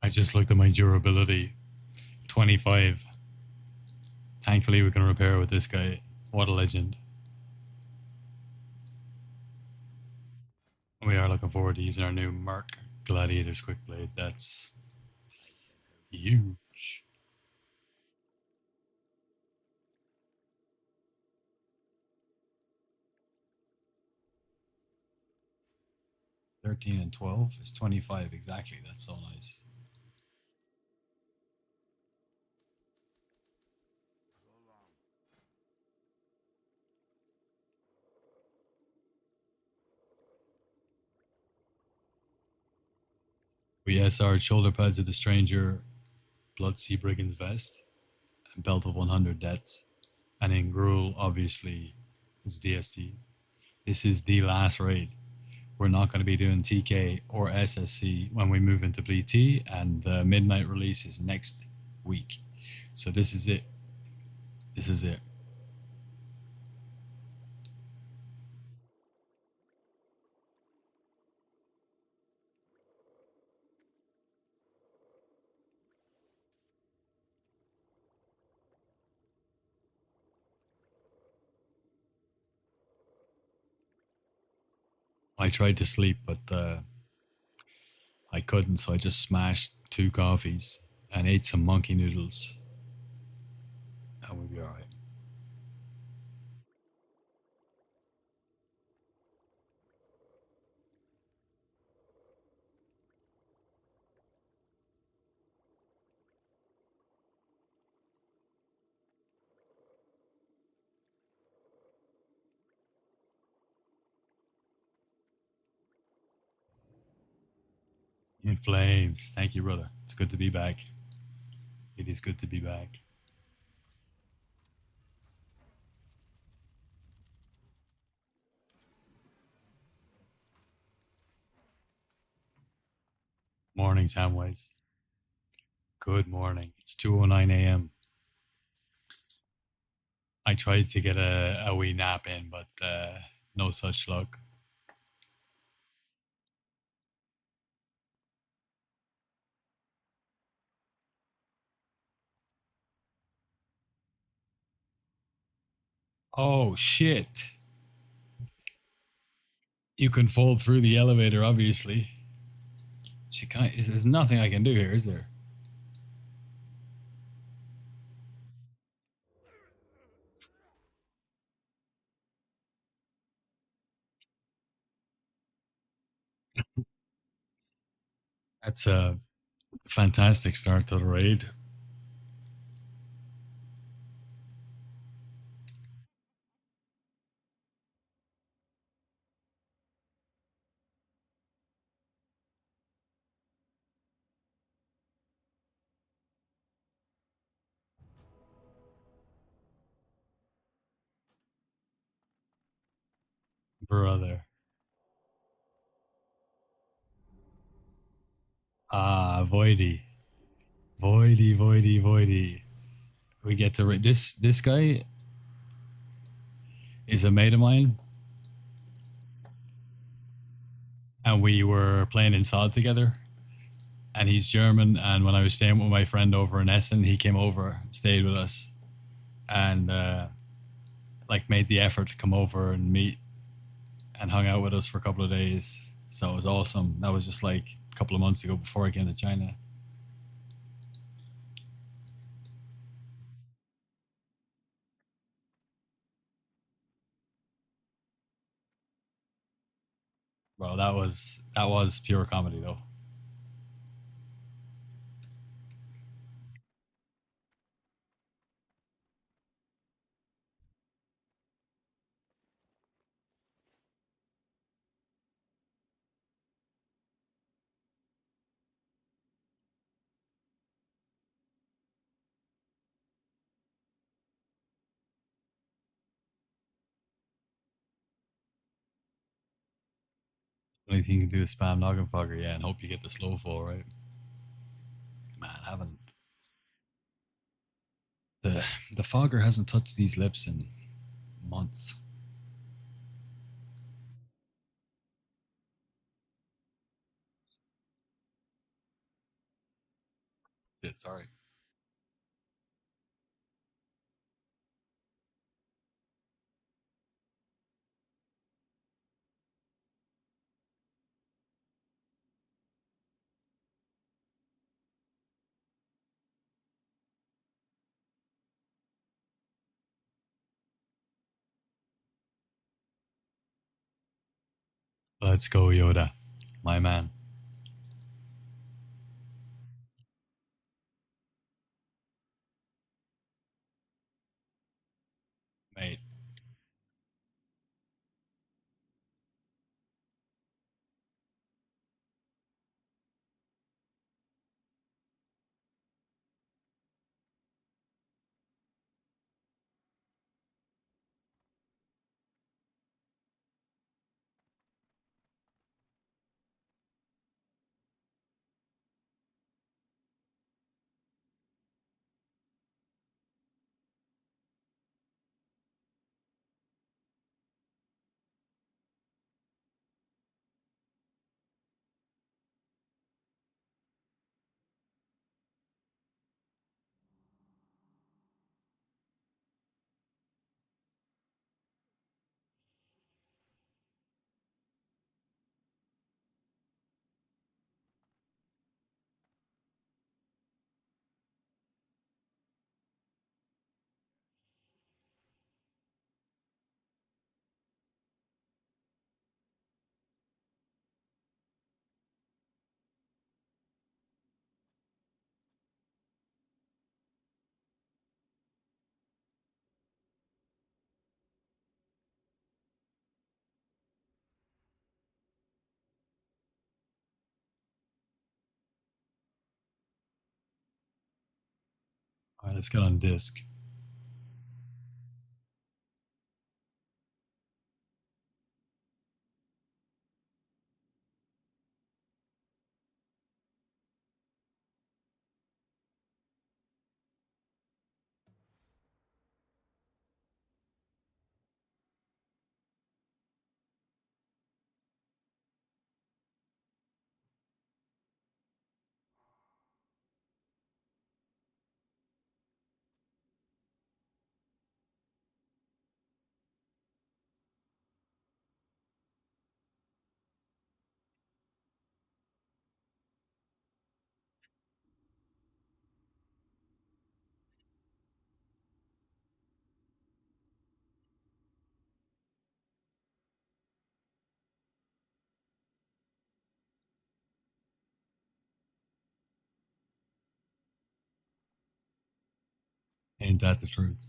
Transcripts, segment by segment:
I just looked at my durability. 25. Thankfully, we can repair with this guy. What a legend. We are looking forward to using our new Merc Gladiator's Quick Blade. That's huge. 13 and 12 is 25 exactly. That's so nice. We SR'd shoulder pads of the Stranger, Blood Sea Brigand's Vest, and Belt of 100 Deaths. And in Gruul, obviously, it's DST. This is the last raid. We're not going to be doing TK or SSC when we move into Bleed T, and the midnight release is next week. So this is it. This is it. I tried to sleep, but I couldn't, so I just smashed 2 coffees and ate some monkey noodles, and we'll be all right. In flames. Thank you, brother. It's good to be back. It is good to be back. Morning, Samwise. Good morning. It's 2:09 a.m. I tried to get a wee nap in, but no such luck. Oh, shit. You can fall through the elevator, obviously. There's nothing I can do here, is there? That's a fantastic start to the raid. Brother. Ah, Voidy. Voidy, Voidy, Voidy. We get to this guy is a mate of mine, and we were playing in SOD together. And he's German. And when I was staying with my friend over in Essen, he came over, stayed with us, and like made the effort to come over and meet and hung out with us for a couple of days. So it was awesome. That was just like a couple of months ago before I came to China. Bro, that was pure comedy though. Only thing you can do is spam noggin fogger, yeah, and hope you get the slow fall right. Man, I haven't the fogger hasn't touched these lips in months. shit. Sorry. Let's go, Yoda. My man. Mate. 'Let's get on disc. 'Ain't that the truth?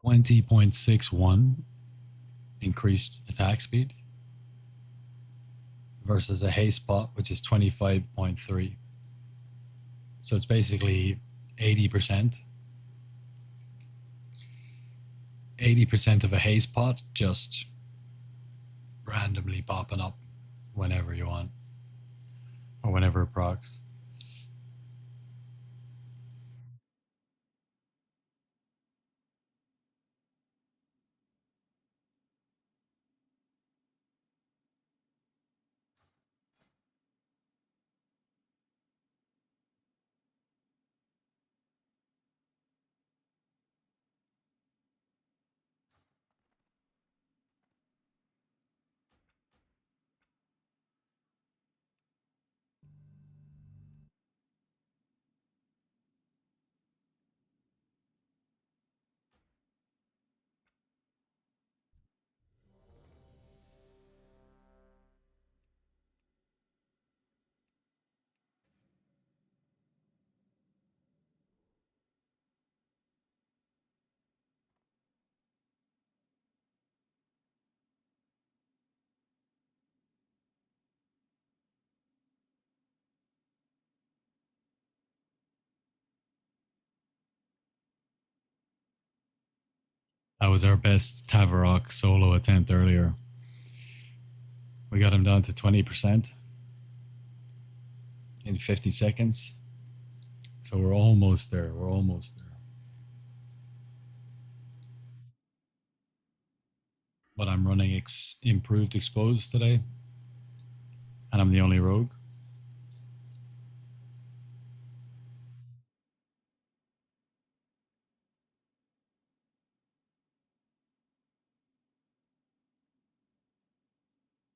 20.61 increased attack speed versus a haste pot, which is 25.3. So it's basically 80%. 80% of a haste pot just randomly popping up whenever you want or whenever it procs. That was our best Tavarok solo attempt earlier. We got him down to 20% in 50 seconds. So we're almost there. We're almost there. But I'm running improved exposed today. And I'm the only rogue.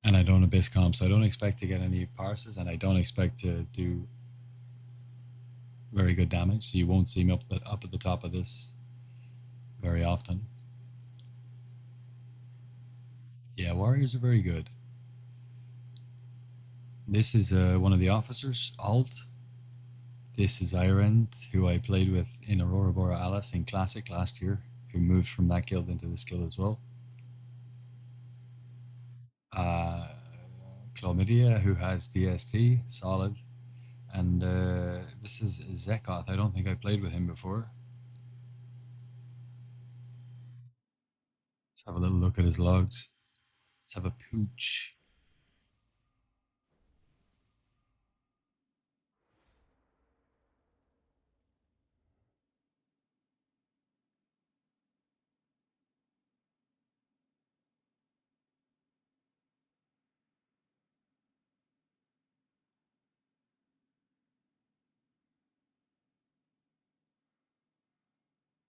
And I don't abyss comp, so I don't expect to get any parses, and I don't expect to do very good damage. So you won't see me up at the top of this very often. Yeah, warriors are very good. This is one of the officers, Alt. This is Irend, who I played with in Aurora Borealis in Classic last year, who moved from that guild into this guild as well. Uh, Chlamydia, who has DST, solid. And this is Zekoth. I don't think I played with him before. Let's have a little look at his logs. Let's have a pooch.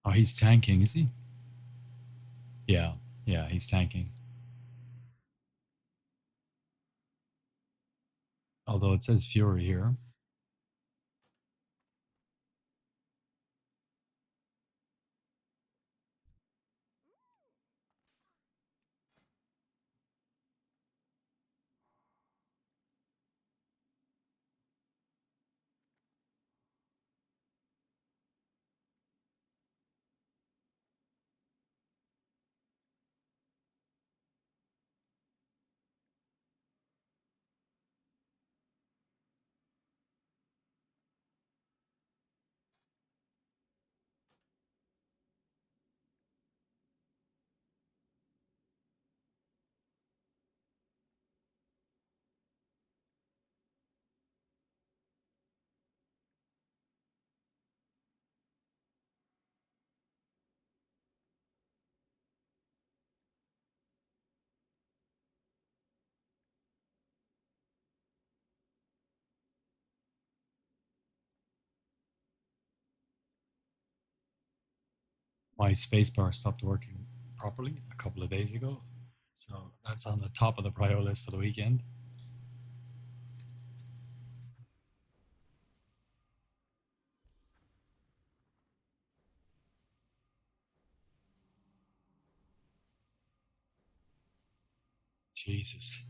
Oh, he's tanking, is he? Yeah, yeah, he's tanking. Although it says Fury here. My spacebar stopped working properly a couple of days ago. So that's on the top of the prio list for the weekend. Jesus.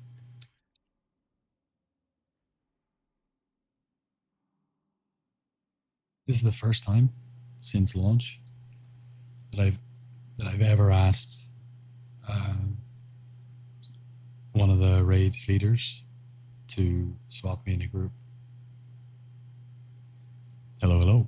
This is the first time since launch that I've ever asked one of the raid leaders to swap me in a group. Hello, hello.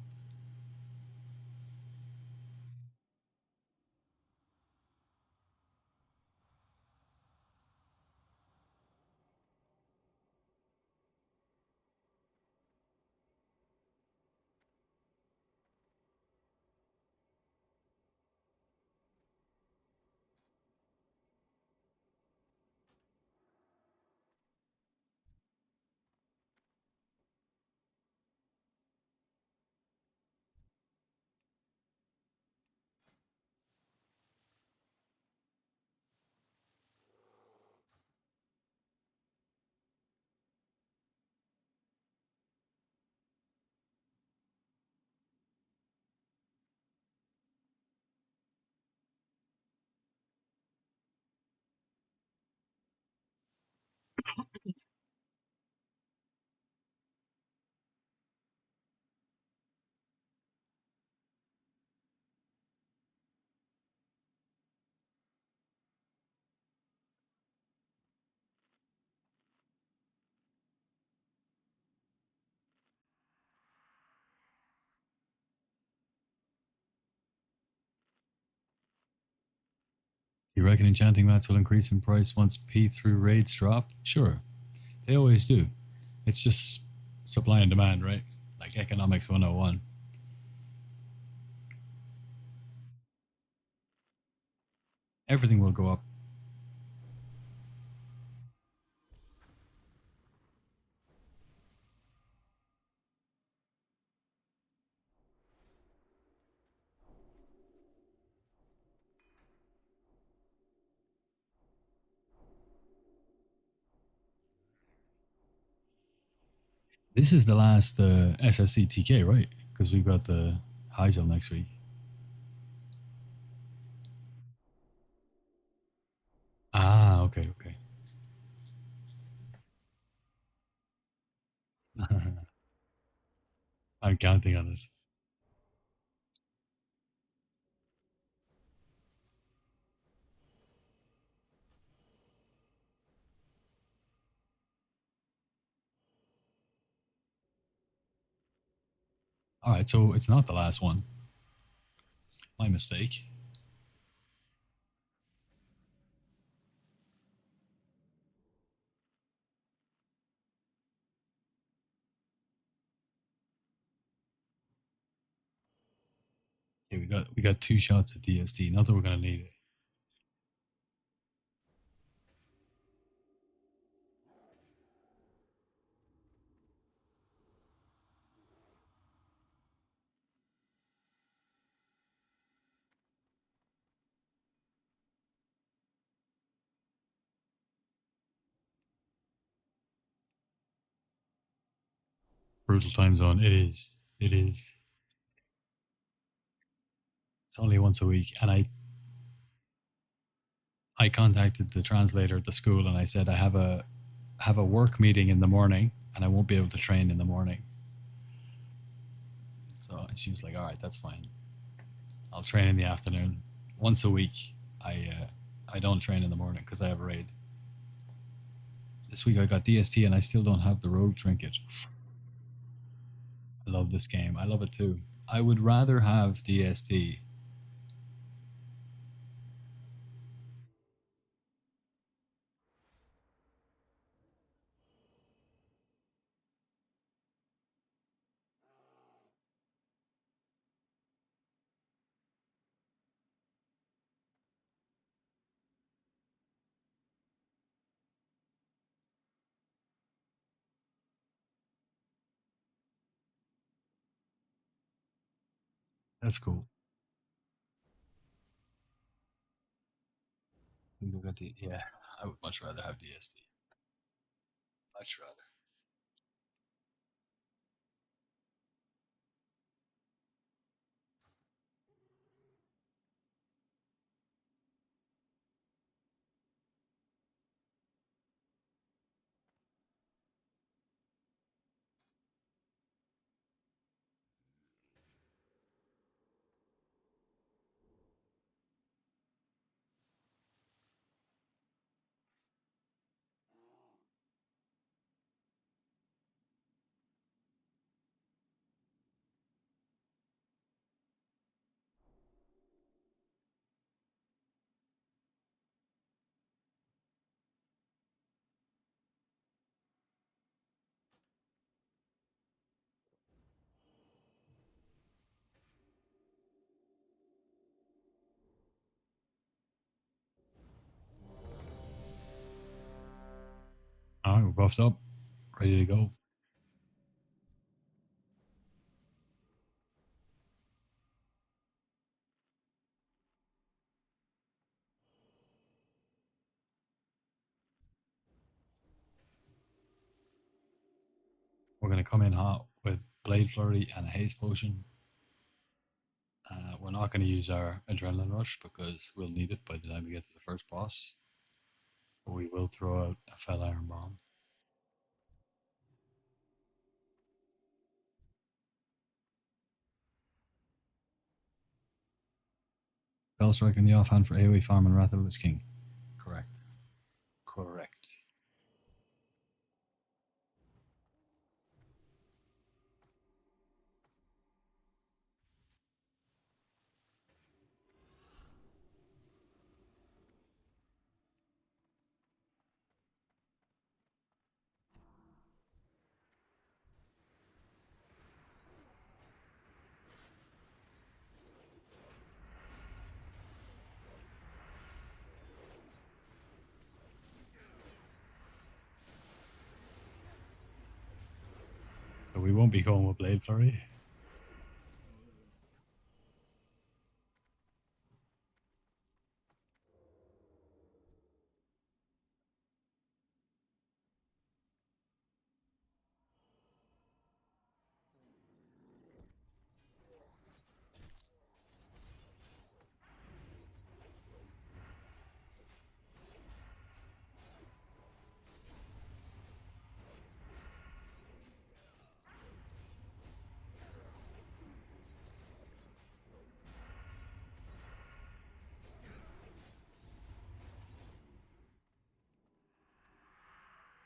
You reckon enchanting mats will increase in price once P through raids drop? Sure, they always do. It's just supply and demand, right? Like economics 101. Everything will go up. This is the last SSC TK, right? Because we've got the Heisel next week. Ah, okay, okay. I'm counting on it. All right, so it's not the last one. My mistake. Yeah, we got two shots at DST. Not that we're gonna need it. Brutal time zone. It is. It is. It's only once a week, and I contacted the translator at the school and I said I have a work meeting in the morning and I won't be able to train in the morning. So she was like, "All right, that's fine. I'll train in the afternoon once a week. I don't train in the morning because I have a raid. This week I got DST and I still don't have the rogue trinket. I love this game. I love it too. I would rather have DST. That's cool. Yeah, I would much rather have DST. Much rather. All right, we're buffed up, ready to go. We're gonna come in hot with Blade Flurry and a Haze Potion. We're not going to use our Adrenaline Rush because we'll need it by the time we get to the first boss. But we will throw out a Fell Iron Bomb. Spell Strike in the offhand for AoE farm and Wrath of the King. Correct. Correct. We won't be going with Blade Flurry.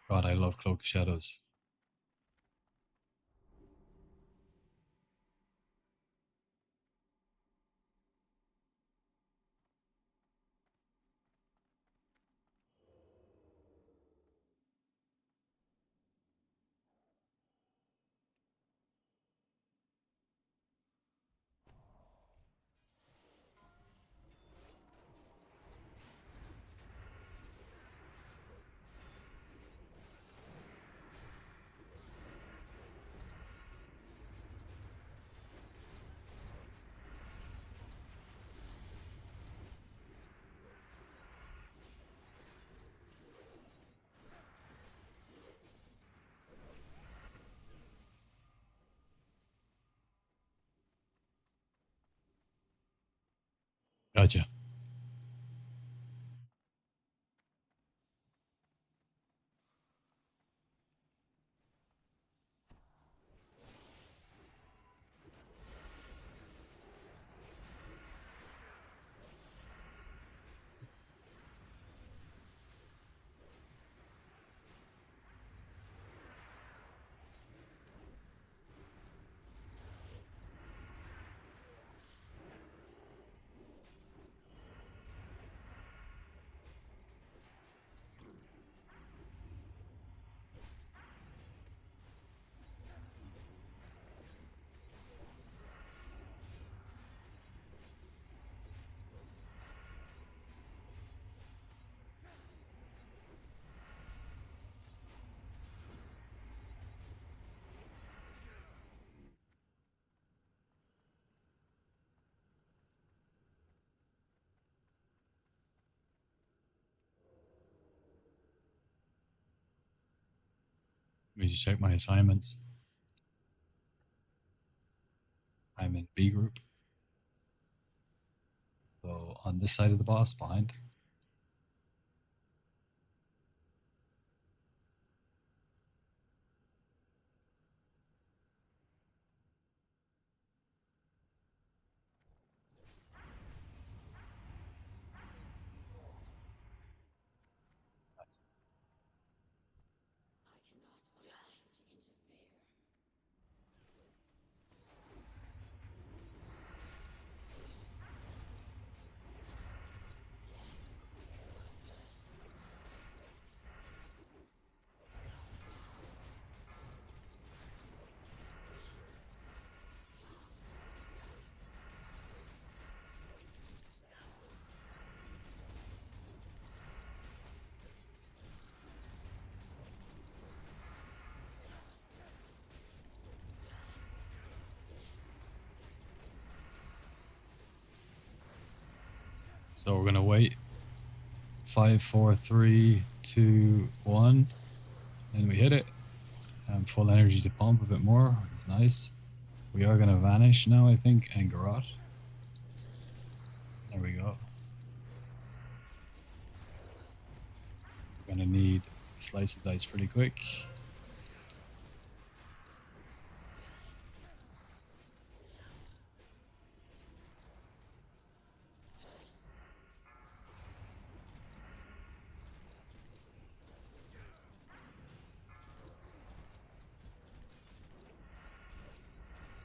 God, I love Cloak of Shadows. Gotcha. Let me just check my assignments. I'm in B group. So on this side of the boss, behind. So we're gonna wait. 5, 4, 3, 2, 1. And we hit it. Full energy to pump a bit more. It's nice. We are gonna vanish now, I think, and garrot. There we go. We're gonna need a slice of dice pretty quick.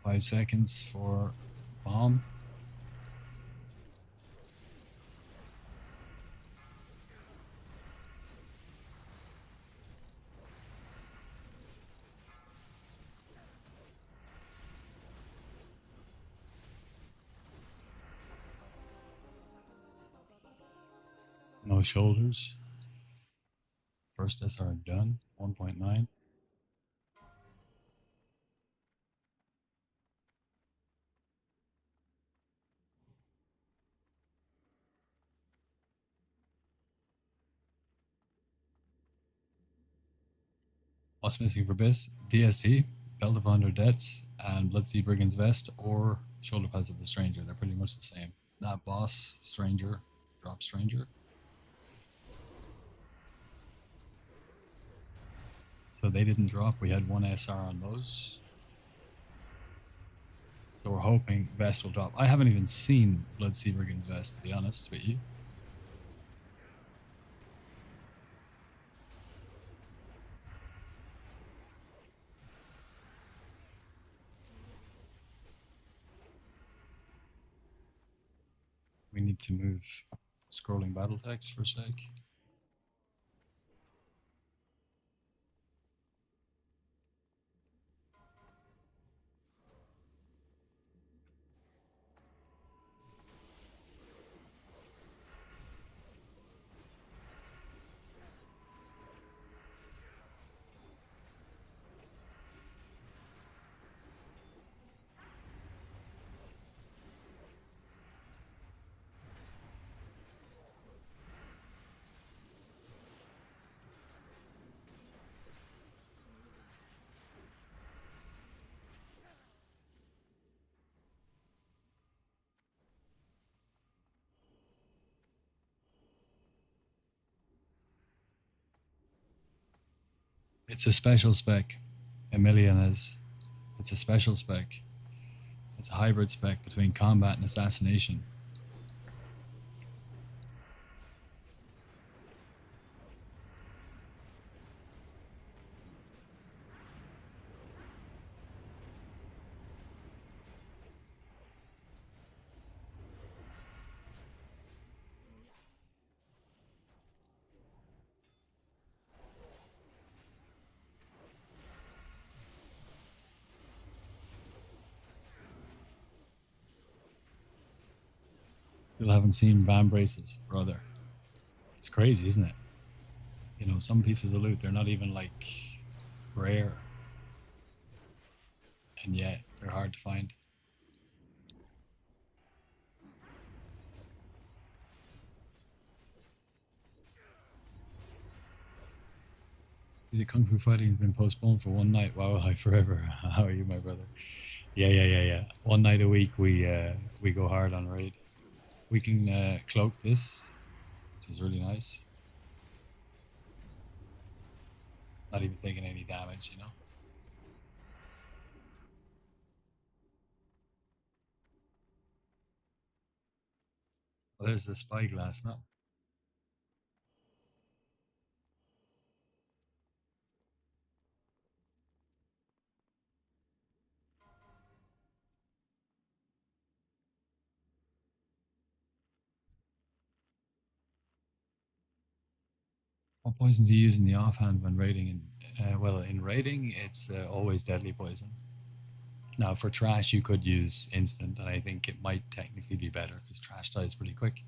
Five seconds for bomb. No shoulders. First SR done. 1.9. What's missing for BIS? DST, Belt of 100 Deaths, and Bloodsea Brigand's Vest or Shoulder Pads of the Stranger. They're pretty much the same. That boss, Stranger, drop Stranger. So they didn't drop. We had one SR on those. So we're hoping Vest will drop. I haven't even seen Bloodsea Brigand's Vest, to be honest with you. We need to move scrolling battle text for a sec. It's a special spec. Emilian is. It's a special spec. It's a hybrid spec between combat and assassination. Still haven't seen Van Braces, brother. It's crazy, isn't it? You know, some pieces of loot, they're not even like rare. And yet, they're hard to find. The Kung Fu fighting has been postponed for one night. Wow, hi forever. How are you, my brother? Yeah. One night a week, we go hard on raid. We can cloak this, which is really nice. Not even taking any damage, you know. Well, there's the spyglass now. What poison do you use in the offhand when raiding? Well, in raiding, it's always deadly poison. Now, for trash, you could use instant, and I think it might technically be better because trash dies pretty quick.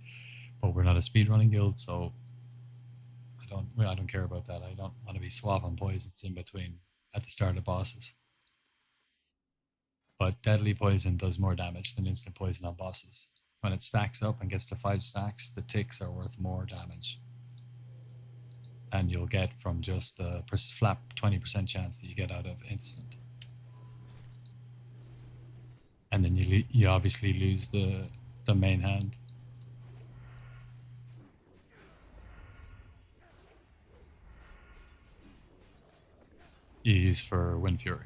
But we're not a speedrunning guild, so I don't care about that. I don't want to be swapping poisons in between at the start of bosses. But deadly poison does more damage than instant poison on bosses. When it stacks up and gets to 5 stacks, the ticks are worth more damage. And you'll get from just the flat 20% chance that you get out of instant. And then you obviously lose the main hand. You use for Wind Fury.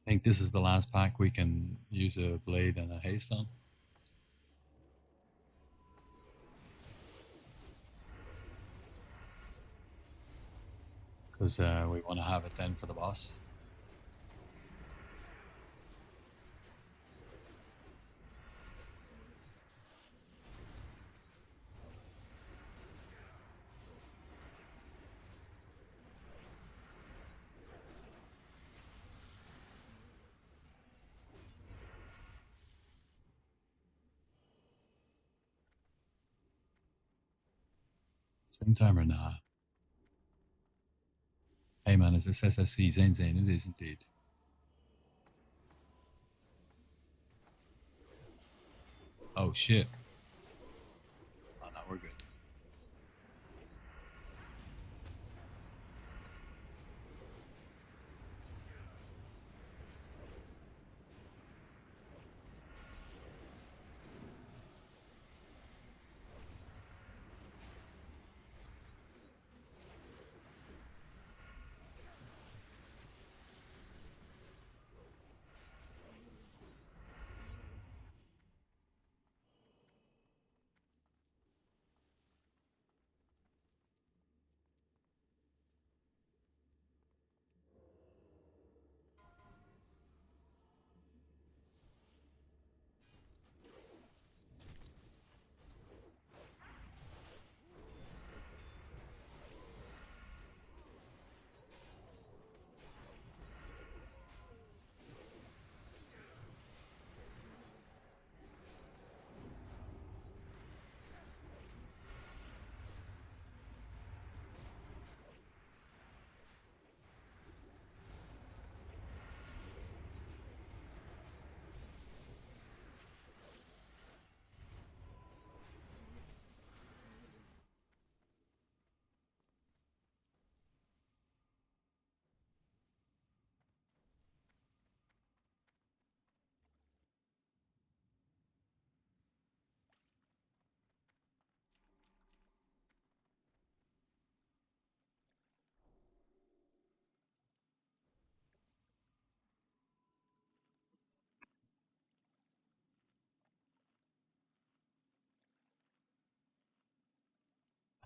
I think this is the last pack we can use a blade and a haste on. Because we want to have it then for the boss. Stream timer, nah. Hey man, is this SSC? Zane Zane, it is indeed. Oh shit. Oh no, we're good.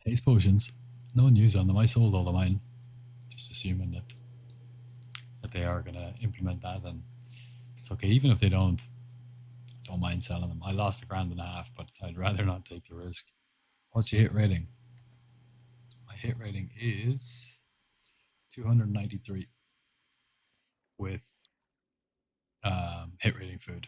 Haze potions. No news on them. I sold all of mine. Just assuming that they are gonna implement that, and it's okay. Even if they don't mind selling them. I lost $1.5 grand, but I'd rather not take the risk. What's your hit rating? My hit rating is 293 with hit rating food.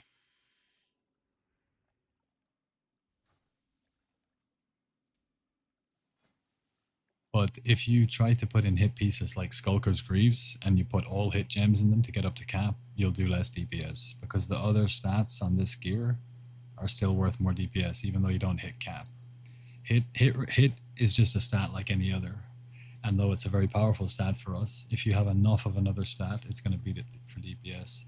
But if you try to put in hit pieces like Skulker's Greaves and you put all hit gems in them to get up to cap, you'll do less DPS because the other stats on this gear are still worth more DPS even though you don't hit cap. Hit is just a stat like any other. And though it's a very powerful stat for us, if you have enough of another stat, it's going to beat it for DPS.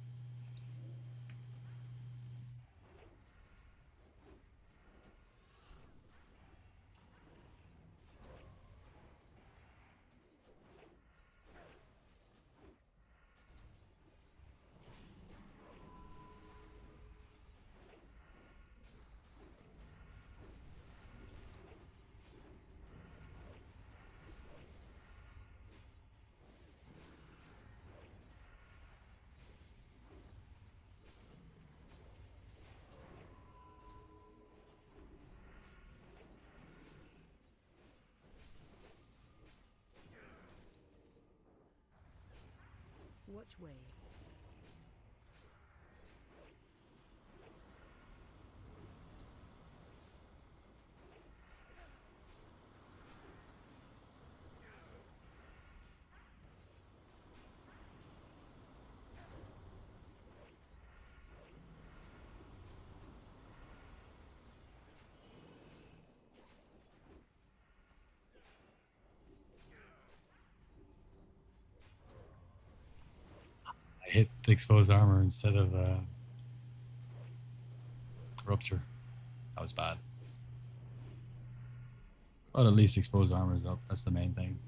Which way? I hit the exposed armor instead of rupture. That was bad. But at least exposed armor is up. That's the main thing.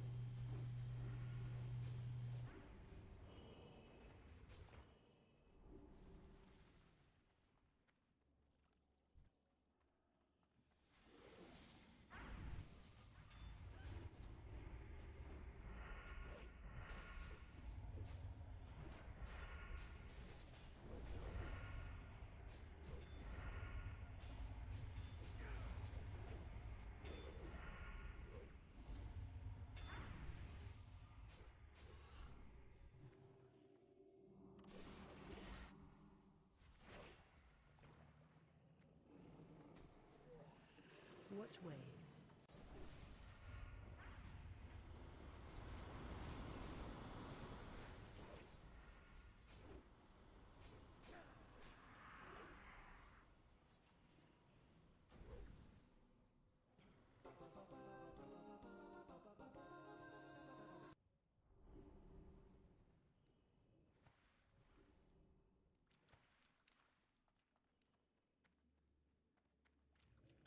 Which way?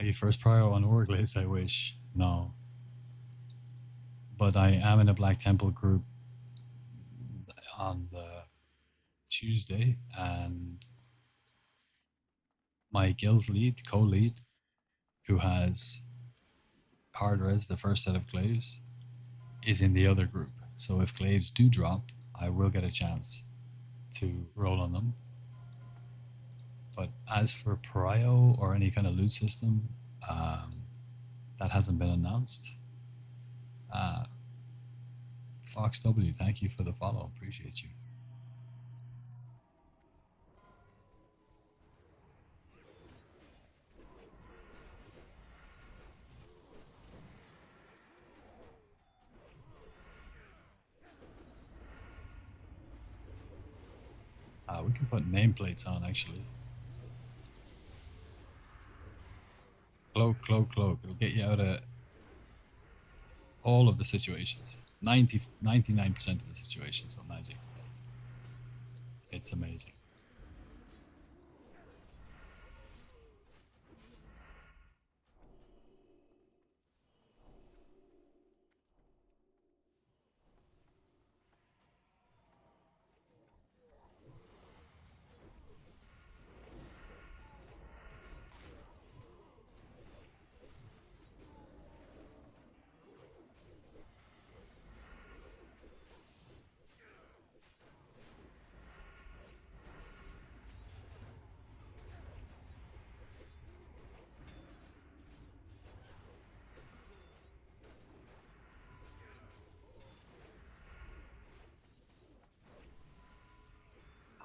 Are you first prio on org list? I wish. No. But I am in a Black Temple group on the Tuesday, and my guild lead, co-lead, who has hard res the first set of glaives, is in the other group. So if glaives do drop, I will get a chance to roll on them. But as for prio or any kind of loot system, that hasn't been announced. Fox W, thank you for the follow. Appreciate you. We can put nameplates on actually. Cloak, cloak, cloak. It'll get you out of all of the situations. 99% of the situations with magic. It's amazing.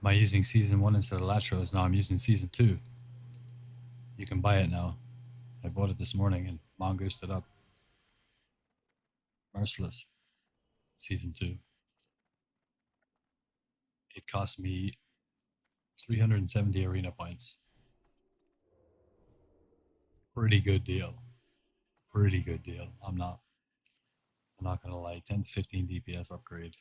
Am I using season 1 instead of Latros? No, I'm using season 2. You can buy it now. I bought it this morning and mongoosed it up. Merciless. Season 2. It cost me 370 arena points. Pretty good deal. Pretty good deal. I'm not gonna lie. 10 to 15 DPS upgrade.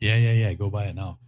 Yeah. Go buy it now.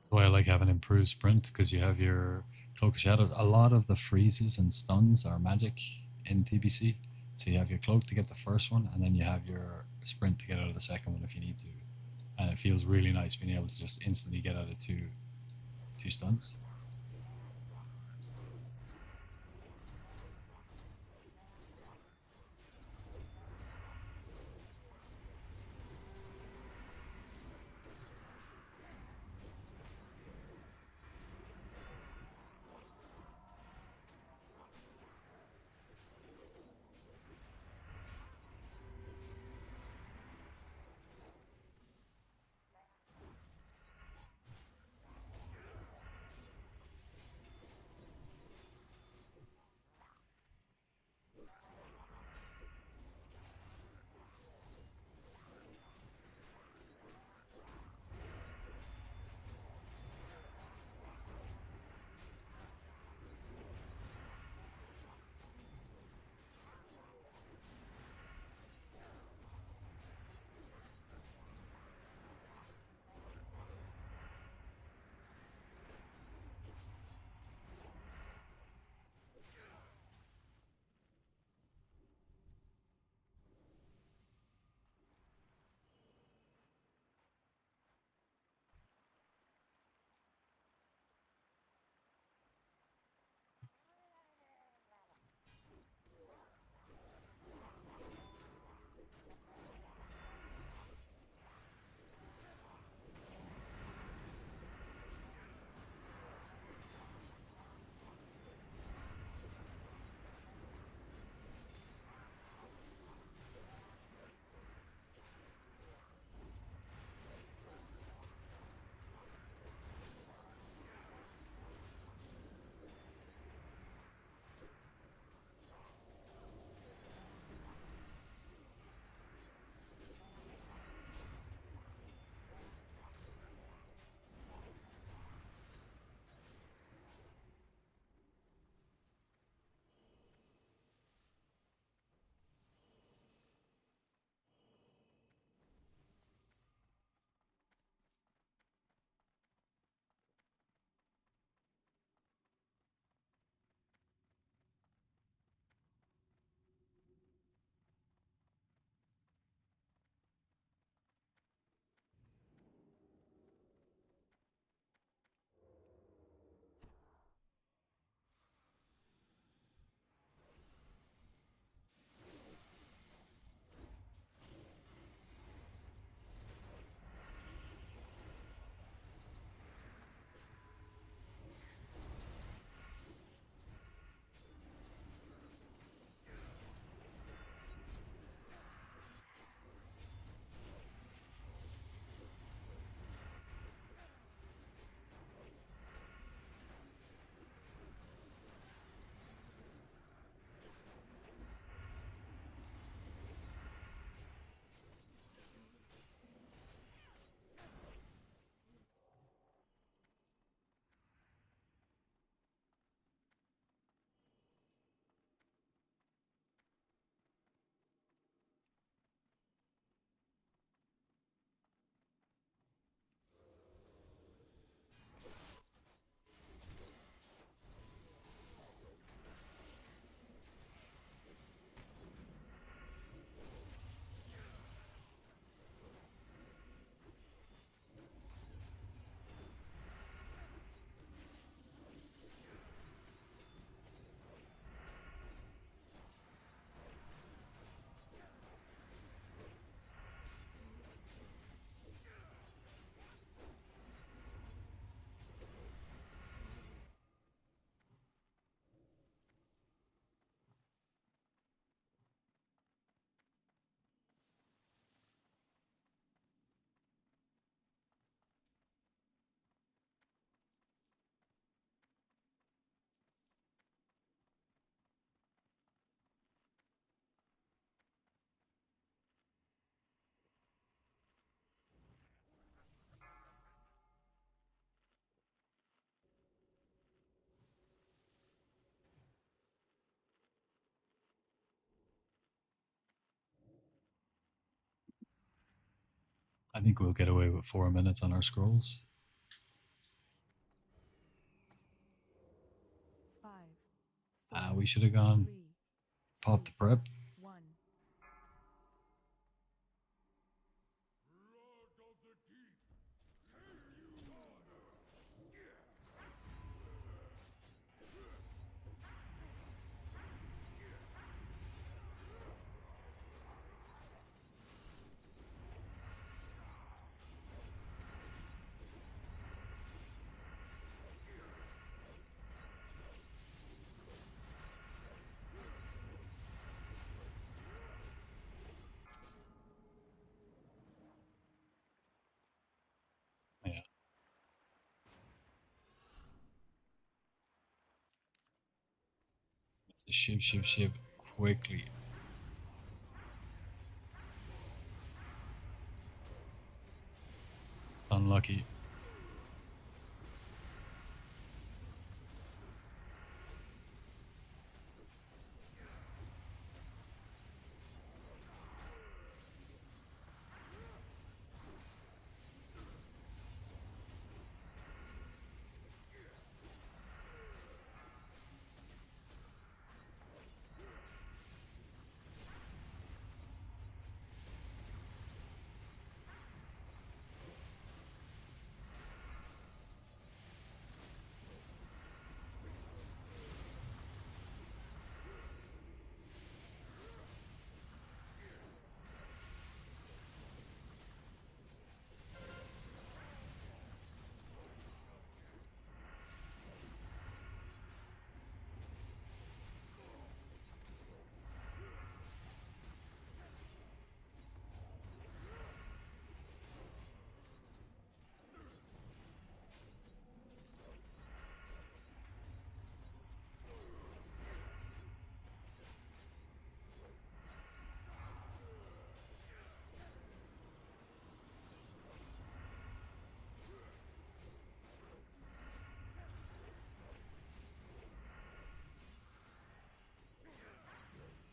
That's why I like having improved sprint, because you have your cloak of shadows. A lot of the freezes and stuns are magic in TBC. So you have your cloak to get the first one, and then you have your sprint to get out of the second one if you need to. And it feels really nice being able to just instantly get out of two stuns. I think we'll get away with 4 minutes on our scrolls. 5, We should have gone 3, pop the prep. 1. Yeah. Shiv, shiv, shiv quickly. Unlucky.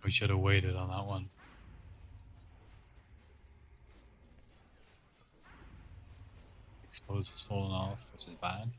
We should have waited on that one. Expose has fallen off, which is bad.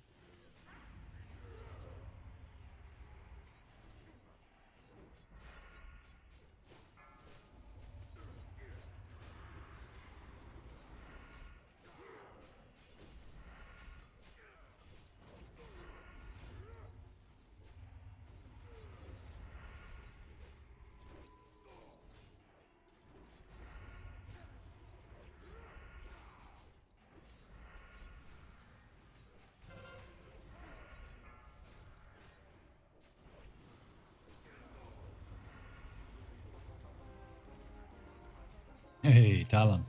Hey, Talon.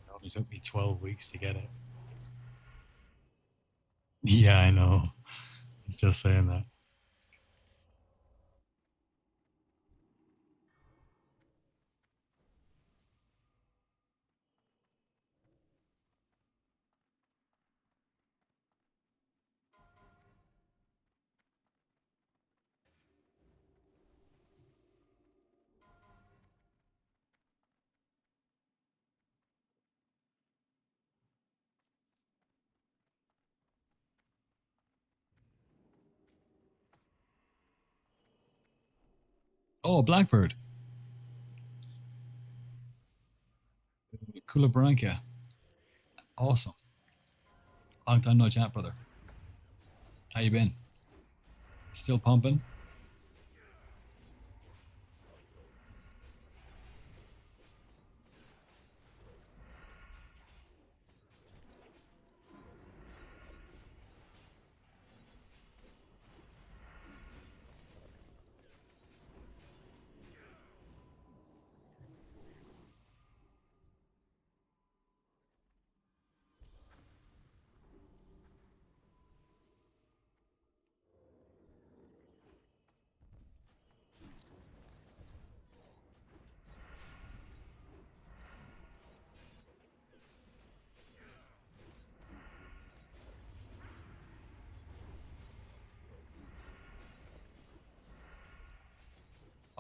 It only took me 12 weeks to get it. Yeah, I know. He's just saying that. Oh, Blackbird. Culebranca. Awesome. Long time no chat, brother. How you been? Still pumping?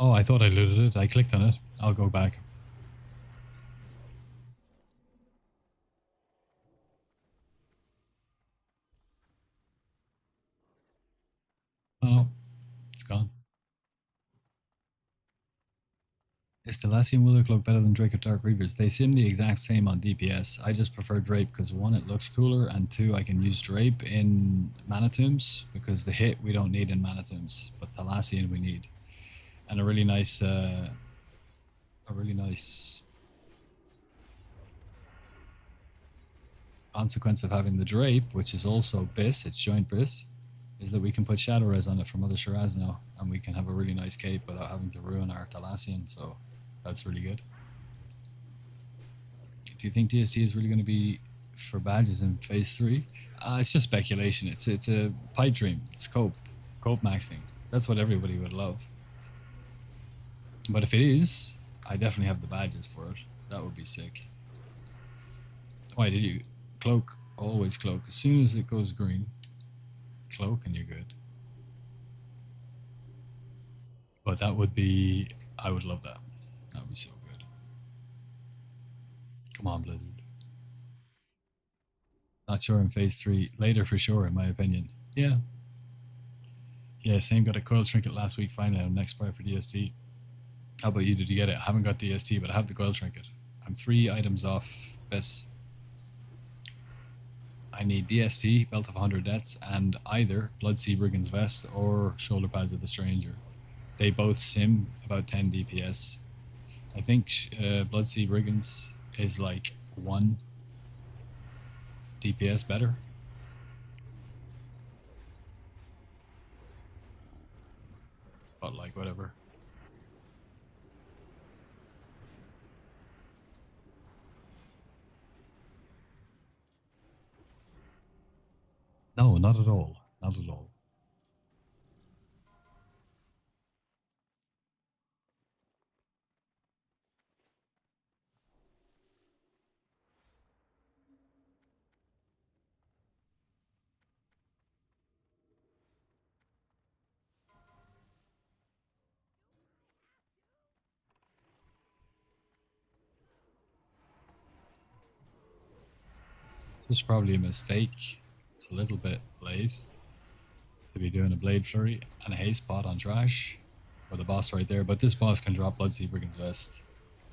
Oh, I thought I looted it. I clicked on it. I'll go back. Oh no, it's gone. Is Thalassian Willow look better than Drake of Dark Reavers? They seem the exact same on DPS. I just prefer Drape because one, it looks cooler, and two, I can use Drape in Mana Tombs because the hit we don't need in Mana Tombs, but Thalassian we need. And a really nice consequence of having the Drape, which is also BIS, it's joint BIS, is that we can put Shadow Res on it from other Shiraz now, and we can have a really nice cape without having to ruin our Thalassian, so that's really good. Do you think DST is really going to be for badges in Phase 3? It's just speculation. It's a pipe dream. It's cope maxing. That's what everybody would love. But if it is, I definitely have the badges for it. That would be sick. Why did you? Cloak, always cloak. As soon as it goes green, cloak and you're good. But that would be, I would love that. That would be so good. Come on, Blizzard. Not sure in Phase 3. Later for sure, in my opinion. Yeah. Yeah, same got a coil trinket last week finally. I'm next buy for DST. How about you? Did you get it? I haven't got DST, but I have the coil trinket. I'm 3 items off BIS. I need DST, Belt of 100 Deaths, and either Bloodsea Brigand's Vest or Shoulder Pads of the Stranger. They both sim about 10 DPS. I think Bloodsea Brigands is like 1 DPS better. But like, whatever. No, not at all. Not at all. This was probably a mistake. It's a little bit late to be doing a Blade Flurry and a Haste Pot on Trash. Or the boss right there, but this boss can drop Bloodsea Brigand's Vest.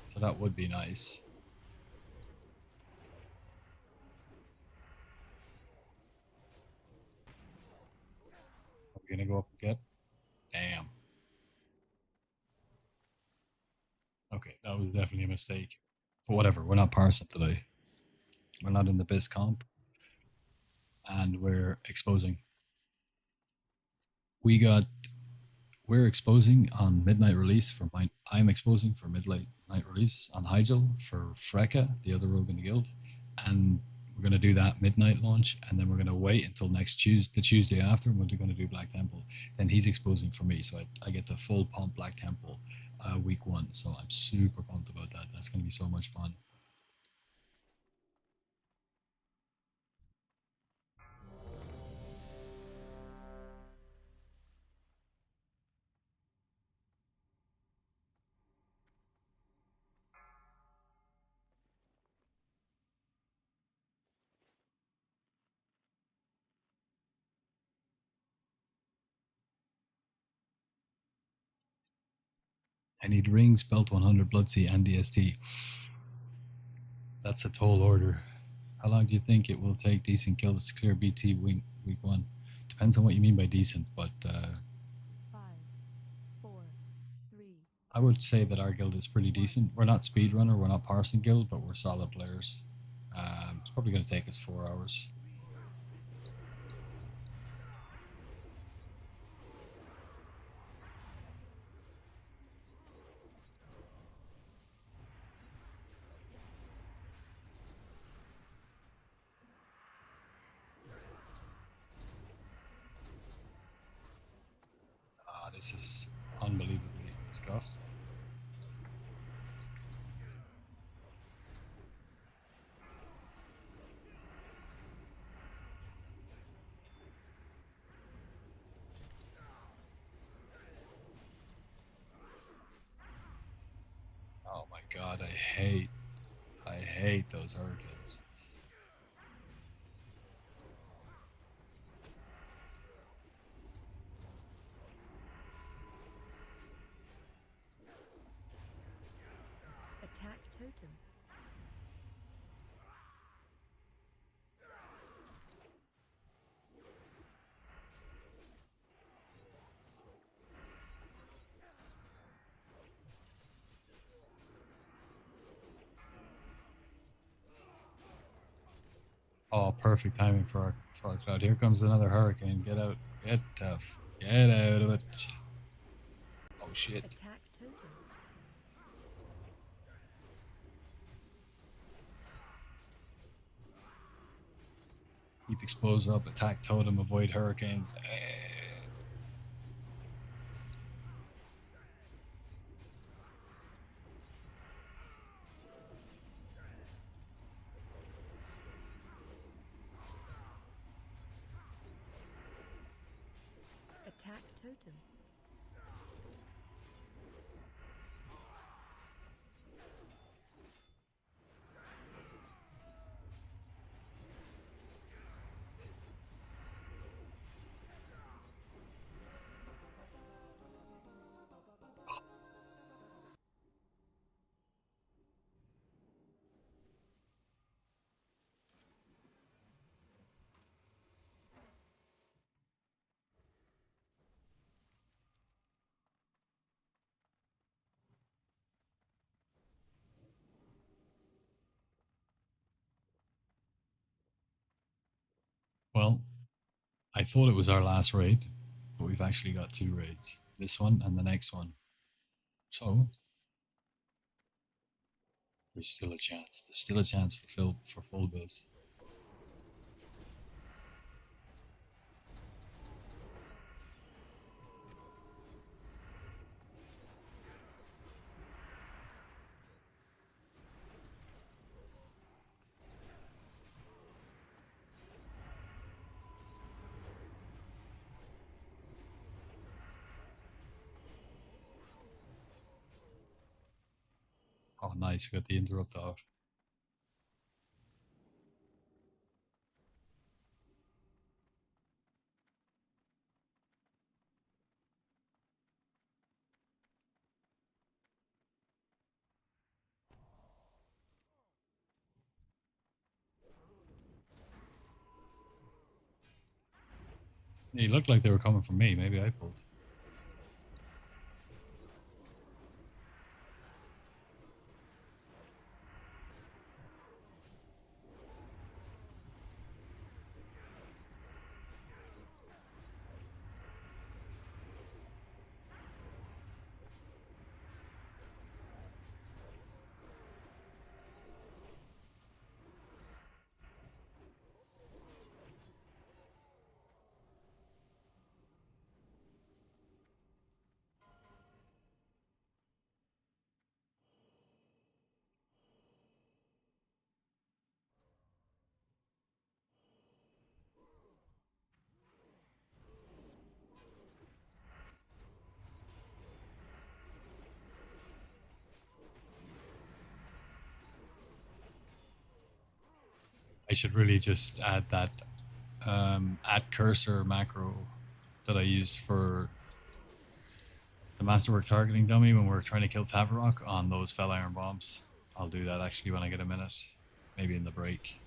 So that would be nice. Are we gonna go up and get? Damn. Okay, that was definitely a mistake. But whatever, we're not parsing today. We're not in the BIS comp. And we're exposing. We got we're exposing on midnight release for mine. I'm exposing for midnight night release on Hyjal for Freka, the other rogue in the guild, and we're gonna do that midnight launch, and then we're gonna wait until next Tuesday, the Tuesday after, when we're gonna do Black Temple. Then he's exposing for me, so I get the full pump Black Temple week 1. So I'm super pumped about that. That's gonna be so much fun. I need rings, belt 100, Bloodsea, and DST. That's a tall order. How long do you think it will take decent kills to clear BT week 1? Depends on what you mean by decent, but 5, 4, 3. I would say that our guild is pretty decent. We're not speedrunner, we're not Parson guild, but we're solid players. It's probably going to take us 4 hours. This is unbelievably scuffed. god, I hate those hurricanes. Attack totem. Oh, perfect timing for our cloud. Here comes another hurricane. Get out. Get tough. Get out of it. Oh shit. Attack totem. Keep exposed up. Attack totem. Avoid hurricanes. Attack totem. Well, I thought it was our last raid, but we've actually got two raids. This one and the next one. So there's still a chance. There's still a chance for full biz. Oh, nice. We got the interrupt out. It looked like they were coming from me. Maybe I pulled. I should really just add that add cursor macro that I use for the masterwork targeting dummy when we're trying to kill Tavarok on those fell iron bombs. I'll do that actually when I get a minute, maybe in the break.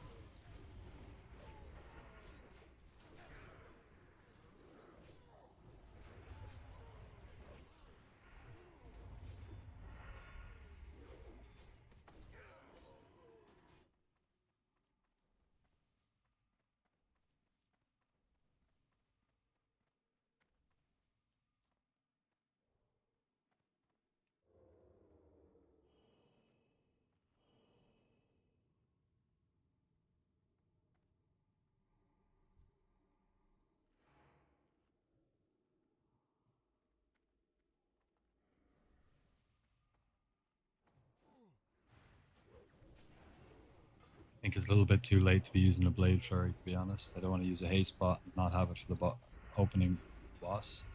I think it's a little bit too late to be using a blade flurry, to be honest. I don't want to use a haste spot and not have it for the opening boss.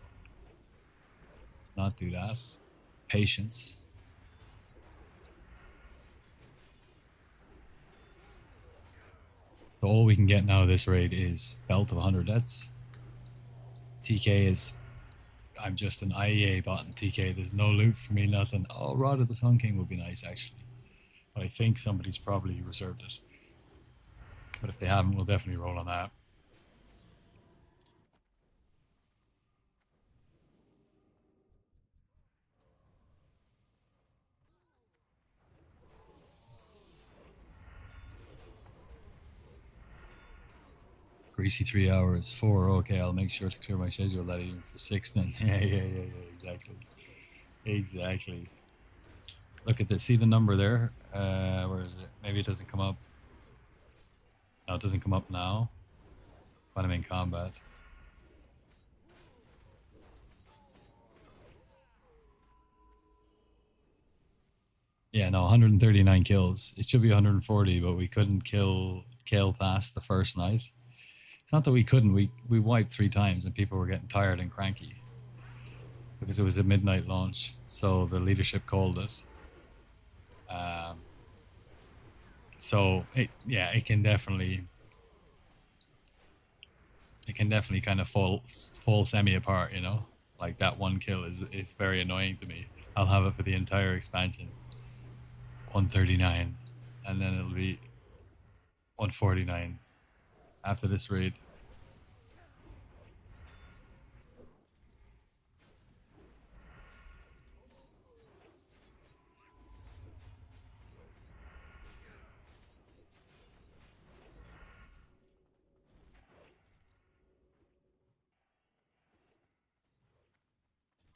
Let's not do that. Patience. So all we can get now this raid is belt of 100 deaths. TK is, I'm just an IEA bot in TK. There's no loot for me, nothing. Oh, Rod of the Sun King would be nice actually, but I think somebody's probably reserved it. But if they haven't, we'll definitely roll on that. Greasy 3 hours, 4. Okay, I'll make sure to clear my schedule that evening for 6 then. Yeah, exactly. Exactly. Look at this. See the number there? Where is it? Maybe it doesn't come up. No, it doesn't come up now when I'm in combat. Yeah, no, 139 kills. It should be 140, but we couldn't kill fast the first night. It's not that we couldn't. We wiped 3 times and people were getting tired and cranky because it was a midnight launch. So the leadership called it. So it can definitely kind of fall semi apart. You know, like that one kill is very annoying to me. I'll have it for the entire expansion. 139, and then it'll be 149 after this raid.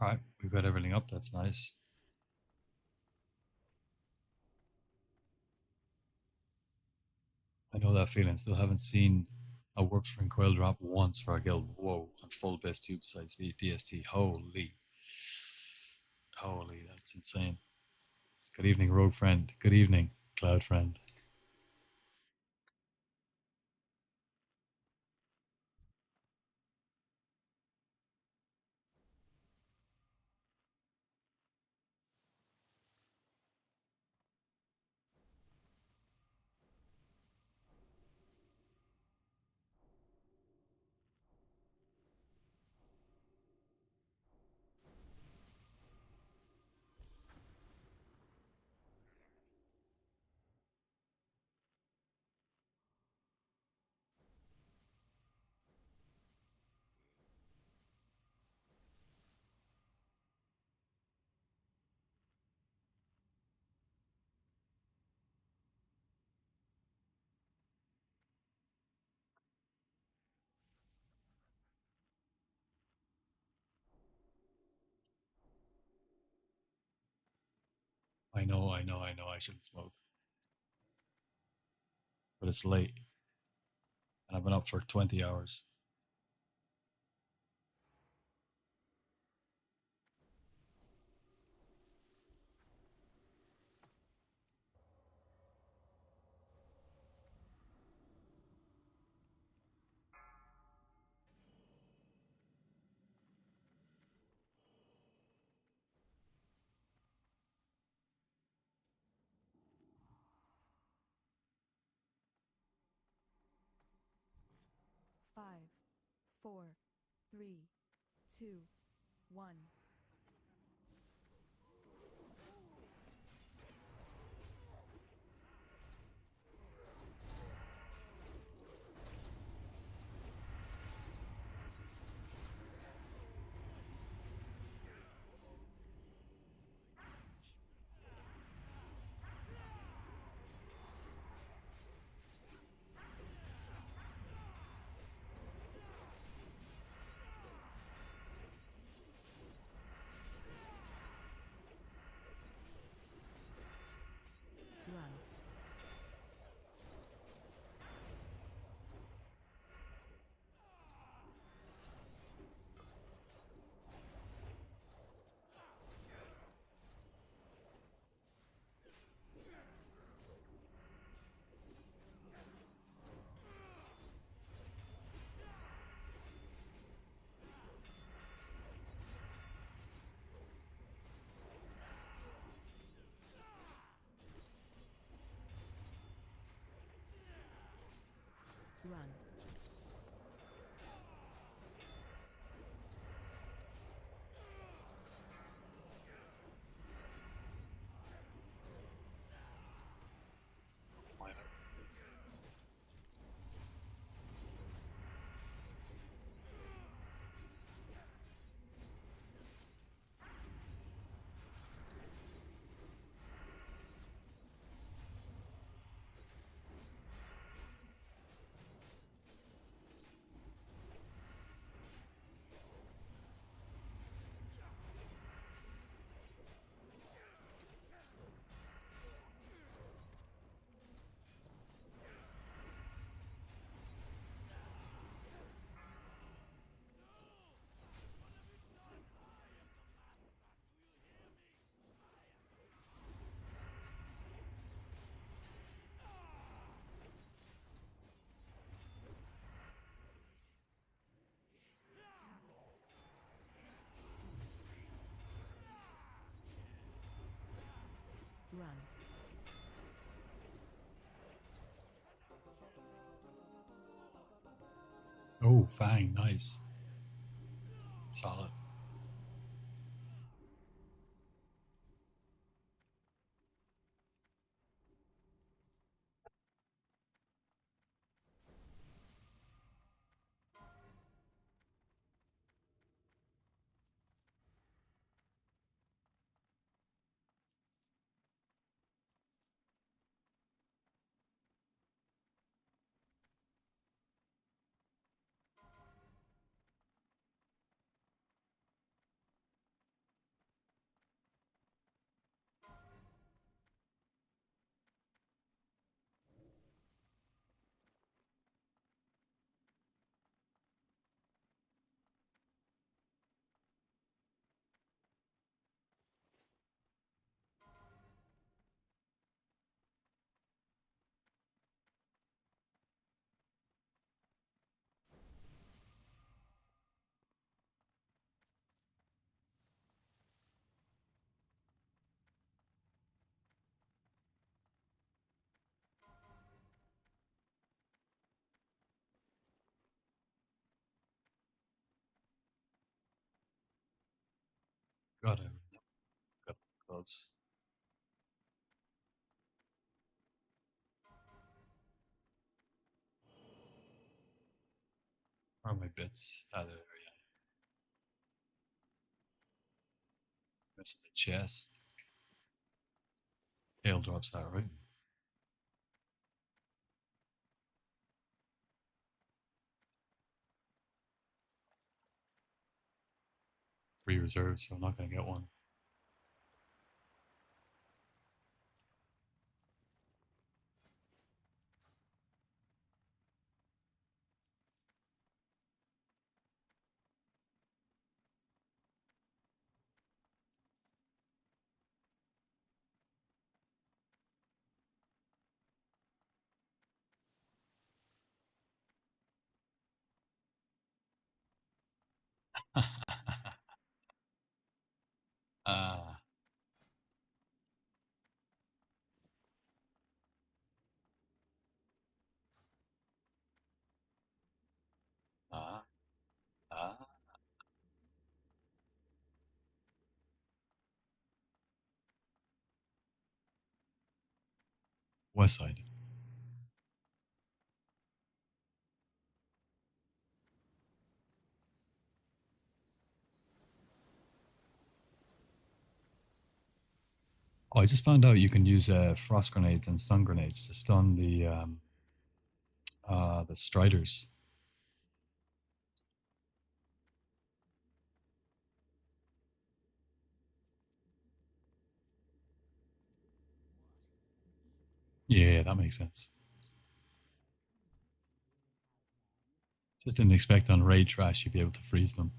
All right, we've got everything up. That's nice. I know that feeling. Still haven't seen a warp spring coil drop once for a guild. Whoa, and full base 2 besides the DST. Holy, that's insane. Good evening, Rogue Friend. Good evening, Cloud Friend. I know. I shouldn't smoke, but it's late, and I've been up for 20 hours. Five, four, three, two, one. Run. Run. Oh, Fang, nice. Solid. Got it. Got gloves. Where are my bits? Ah, there we go. Missing the chest. Hail drops that, right? 3 reserves, so I'm not going to get one. Ah, ah, ah. West side. Oh, I just found out you can use frost grenades and stun grenades to stun the striders. Yeah, that makes sense. Just didn't expect on raid trash you'd be able to freeze them.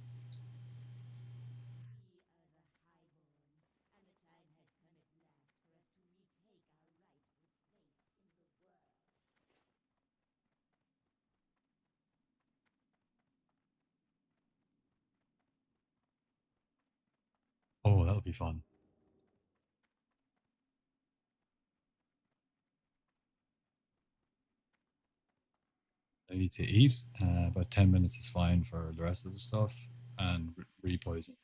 Oh, that'll be fun. I need to eat. About 10 minutes is fine for the rest of the stuff and repoison.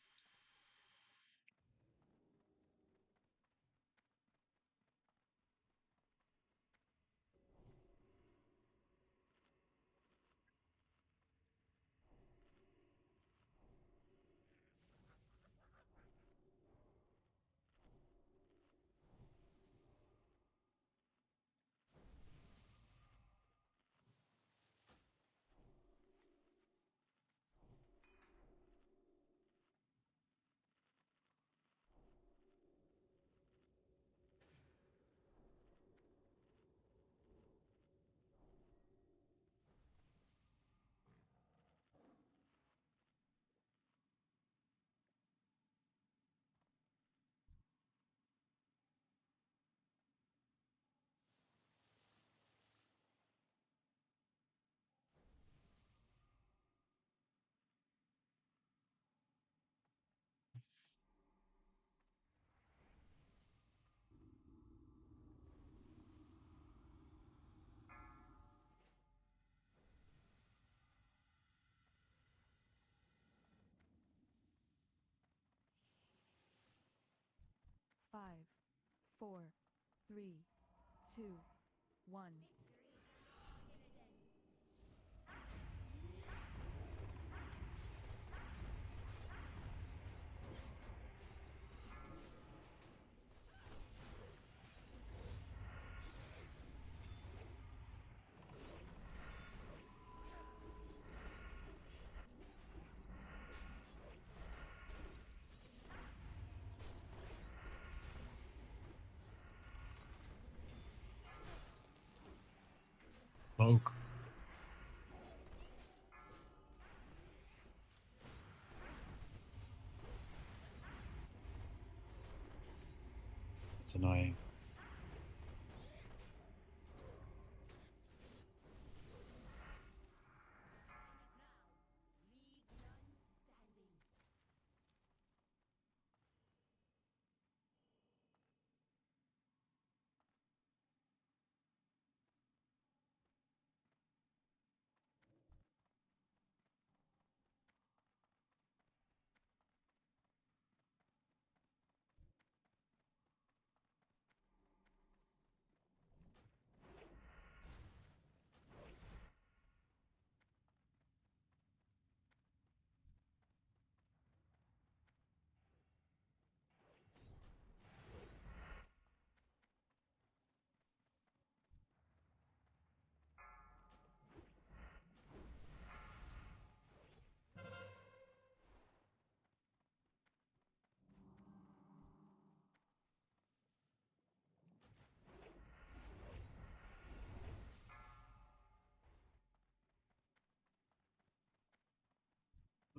5, 4, 3, 2, 1. Poke. It's annoying.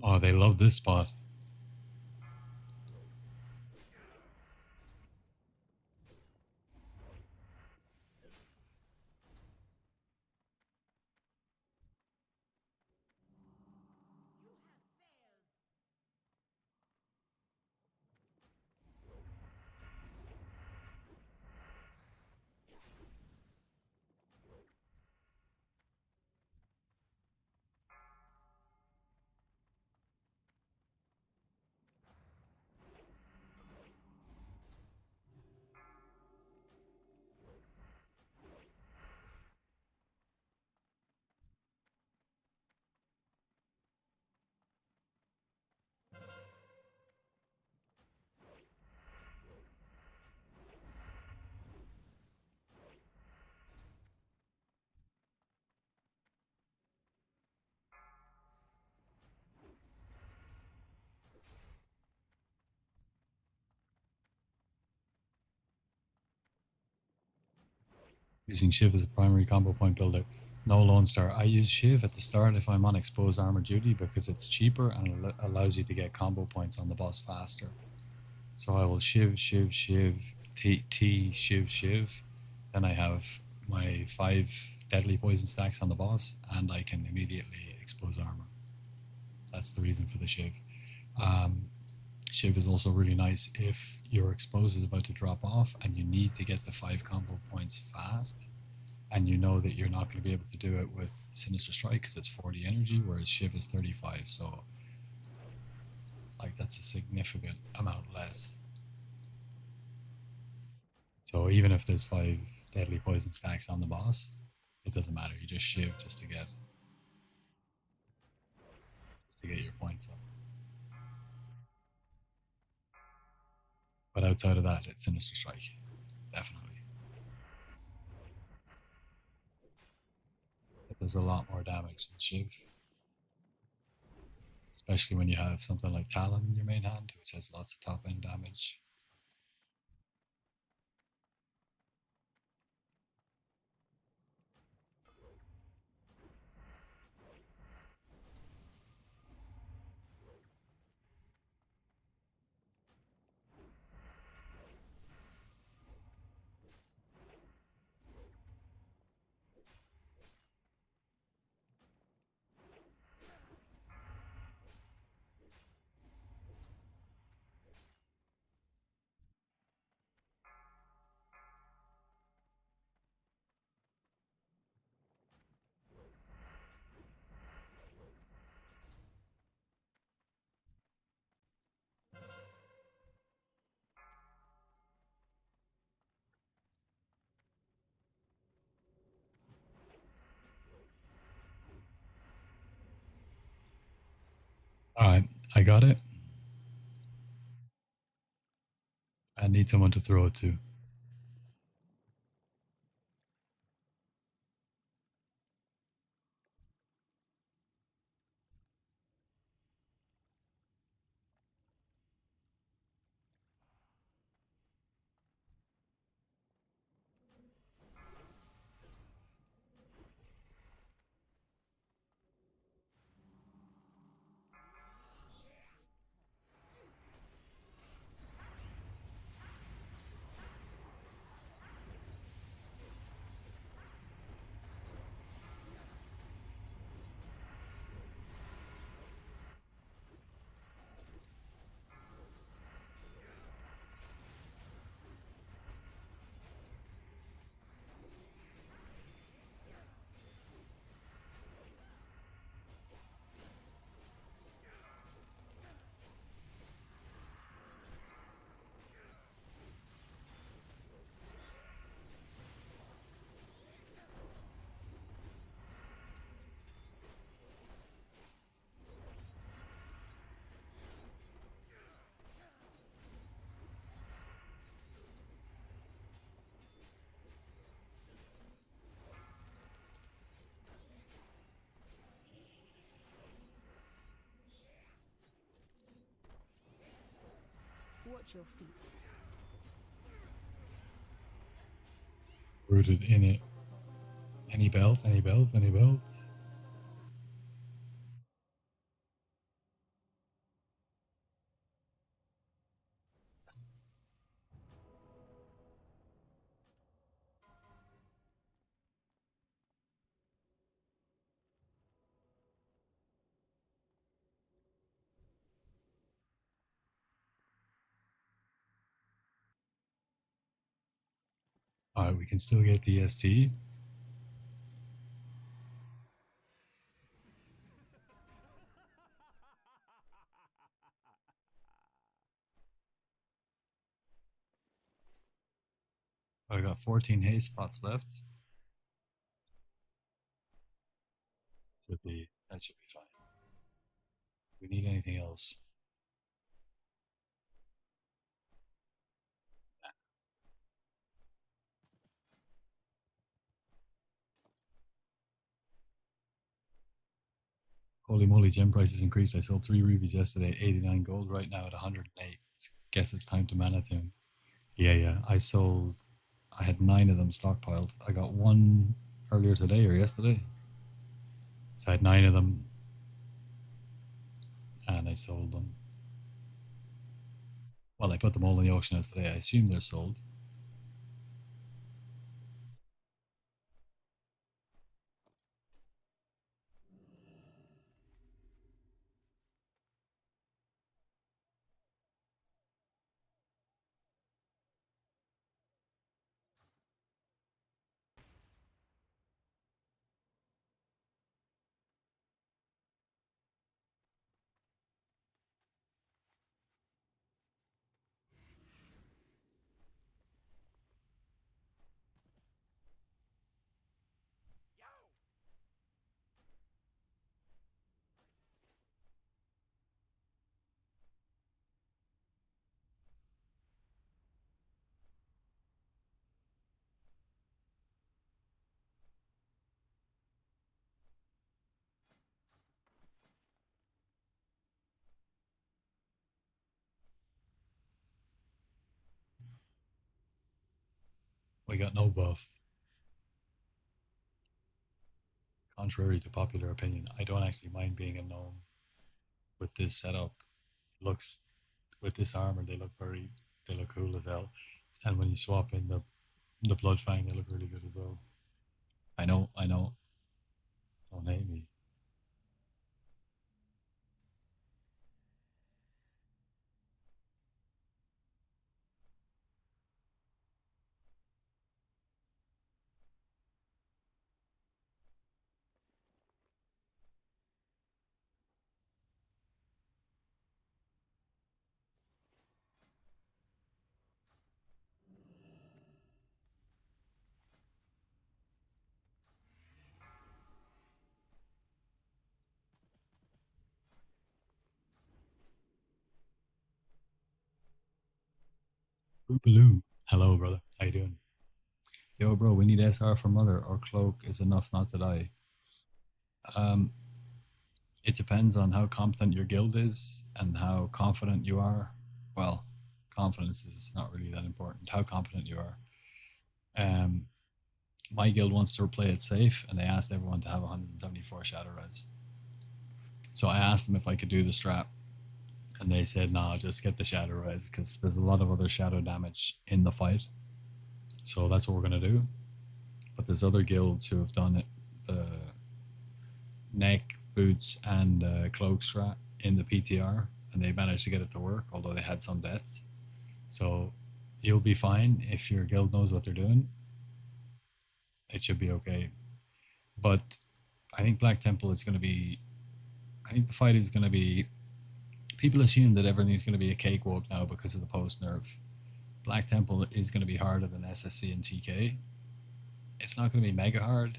Oh, they love this spot. Using Shiv as a primary combo point builder. No Lone Star. I use Shiv at the start if I'm on exposed armor duty because it's cheaper and allows you to get combo points on the boss faster. So I will Shiv, Shiv, Shiv, T, Shiv, Shiv. Then I have my 5 deadly poison stacks on the boss and I can immediately expose armor. That's the reason for the Shiv. Shiv is also really nice if your expose is about to drop off and you need to get the 5 combo points fast. and you know that you're not going to be able to do it with Sinister Strike because it's 40 energy, whereas Shiv is 35. So, like, that's a significant amount less. So, even if there's 5 deadly poison stacks on the boss, it doesn't matter. You just Shiv just to get your points up. But outside of that, it's Sinister Strike, definitely. It does a lot more damage than Shiv, especially when you have something like Talon in your main hand, which has lots of top end damage. All right, I got it. I need someone to throw it to. Watch your feet. Rooted in it. Any belt, any belt, any belt. All right, we can still get the ST. I got 14 haste spots left. That should be fine. Do we need anything else? Holy moly, gem prices increased. I sold 3 rubies yesterday, 89 gold. Right now at 108. Guess it's time to mana tune. Yeah. I had 9 of them stockpiled. I got one earlier today or yesterday. So I had 9 of them and I sold them. Well, I put them all in the auction house today. I assume they're sold. We got no buff. Contrary to popular opinion, I don't actually mind being a gnome with this setup. It looks with this armor, they look cool as hell. And when you swap in the blood fang, they look really good as well. I know. Don't hate me. Boopaloo. Hello, brother. How you doing? Yo, bro, we need SR for mother, or cloak is enough not to die. Um, it depends on how competent your guild is and how confident you are. Well, confidence is not really that important. How competent you are. Um, my guild wants to play it safe, and they asked everyone to have 174 shadow res. So I asked them if I could do the strap, and they said, "No, just get the shadow res because there's a lot of other shadow damage in the fight." So that's what we're gonna do. But there's other guilds who have done it, the neck, boots, and cloak strat in the PTR, and they managed to get it to work, although they had some deaths. So you'll be fine if your guild knows what they're doing. It should be okay. But I think Black Temple is going to be. I think the fight is going to be. People assume that everything's going to be a cakewalk now because of the post nerf. Black Temple is going to be harder than SSC and TK. It's not going to be mega hard.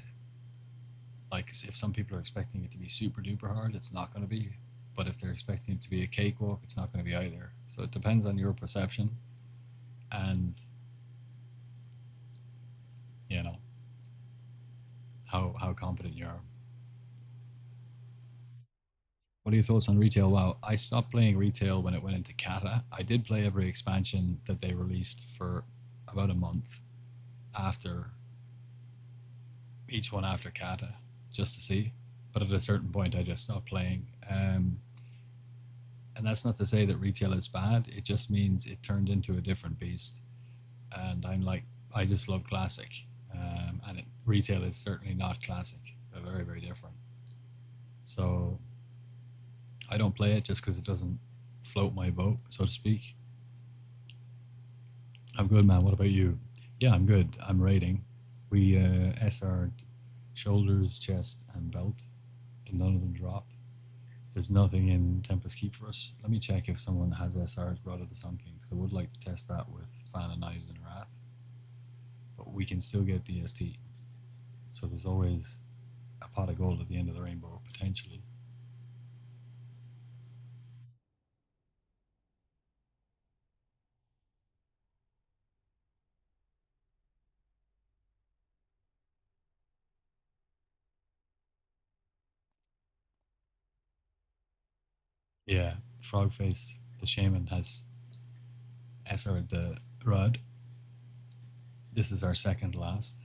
Like if some people are expecting it to be super duper hard, it's not going to be. But if they're expecting it to be a cakewalk, it's not going to be either. So it depends on your perception, and you know how competent you are. What are your thoughts on retail? Wow, I stopped playing retail when it went into kata. I did play every expansion that they released for about a month after each one after kata, just to see. But at a certain point, I just stopped playing. And that's not to say that retail is bad. It just means it turned into a different beast. And I'm like, I just love classic. Retail is certainly not classic. They're very, very different. So I don't play it just because it doesn't float my boat, so to speak. I'm good, man. What about you? Yeah, I'm good. I'm rating. We SR'd shoulders, chest, and belt, and none of them dropped. There's nothing in Tempest Keep for us. Let me check if someone has SR'd Rod of the Sun King, because I would like to test that with Fan of Knives and Wrath. But we can still get DST. So there's always a pot of gold at the end of the rainbow, potentially. Yeah, Frogface, the shaman, has SR'd the Rod. This is our second last.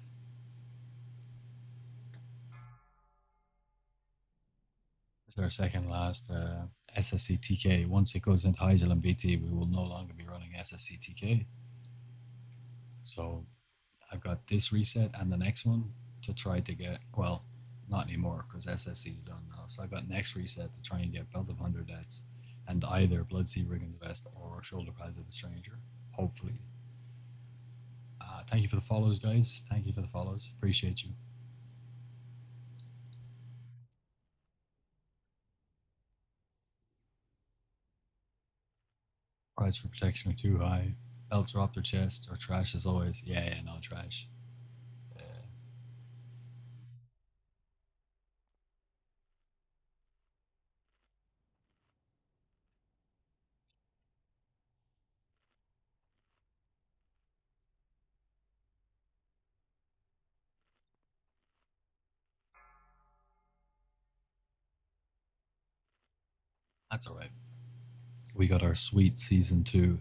This is our second last SSC TK. Once it goes into Hygel and BT, we will no longer be running SSC TK. So I've got this reset and the next one to try to get, well, not anymore because SSC is done now. So I've got next reset to try and get Belt of 100 Deaths and either Bloodsea Brigand's Vest or Shoulder Pads of the Stranger, hopefully. Thank you for the follows, guys. Thank you for the follows. Appreciate you. Price for protection are too high. Belt drop their chest or trash as always. Yeah, no trash. That's all right. We got our sweet season 2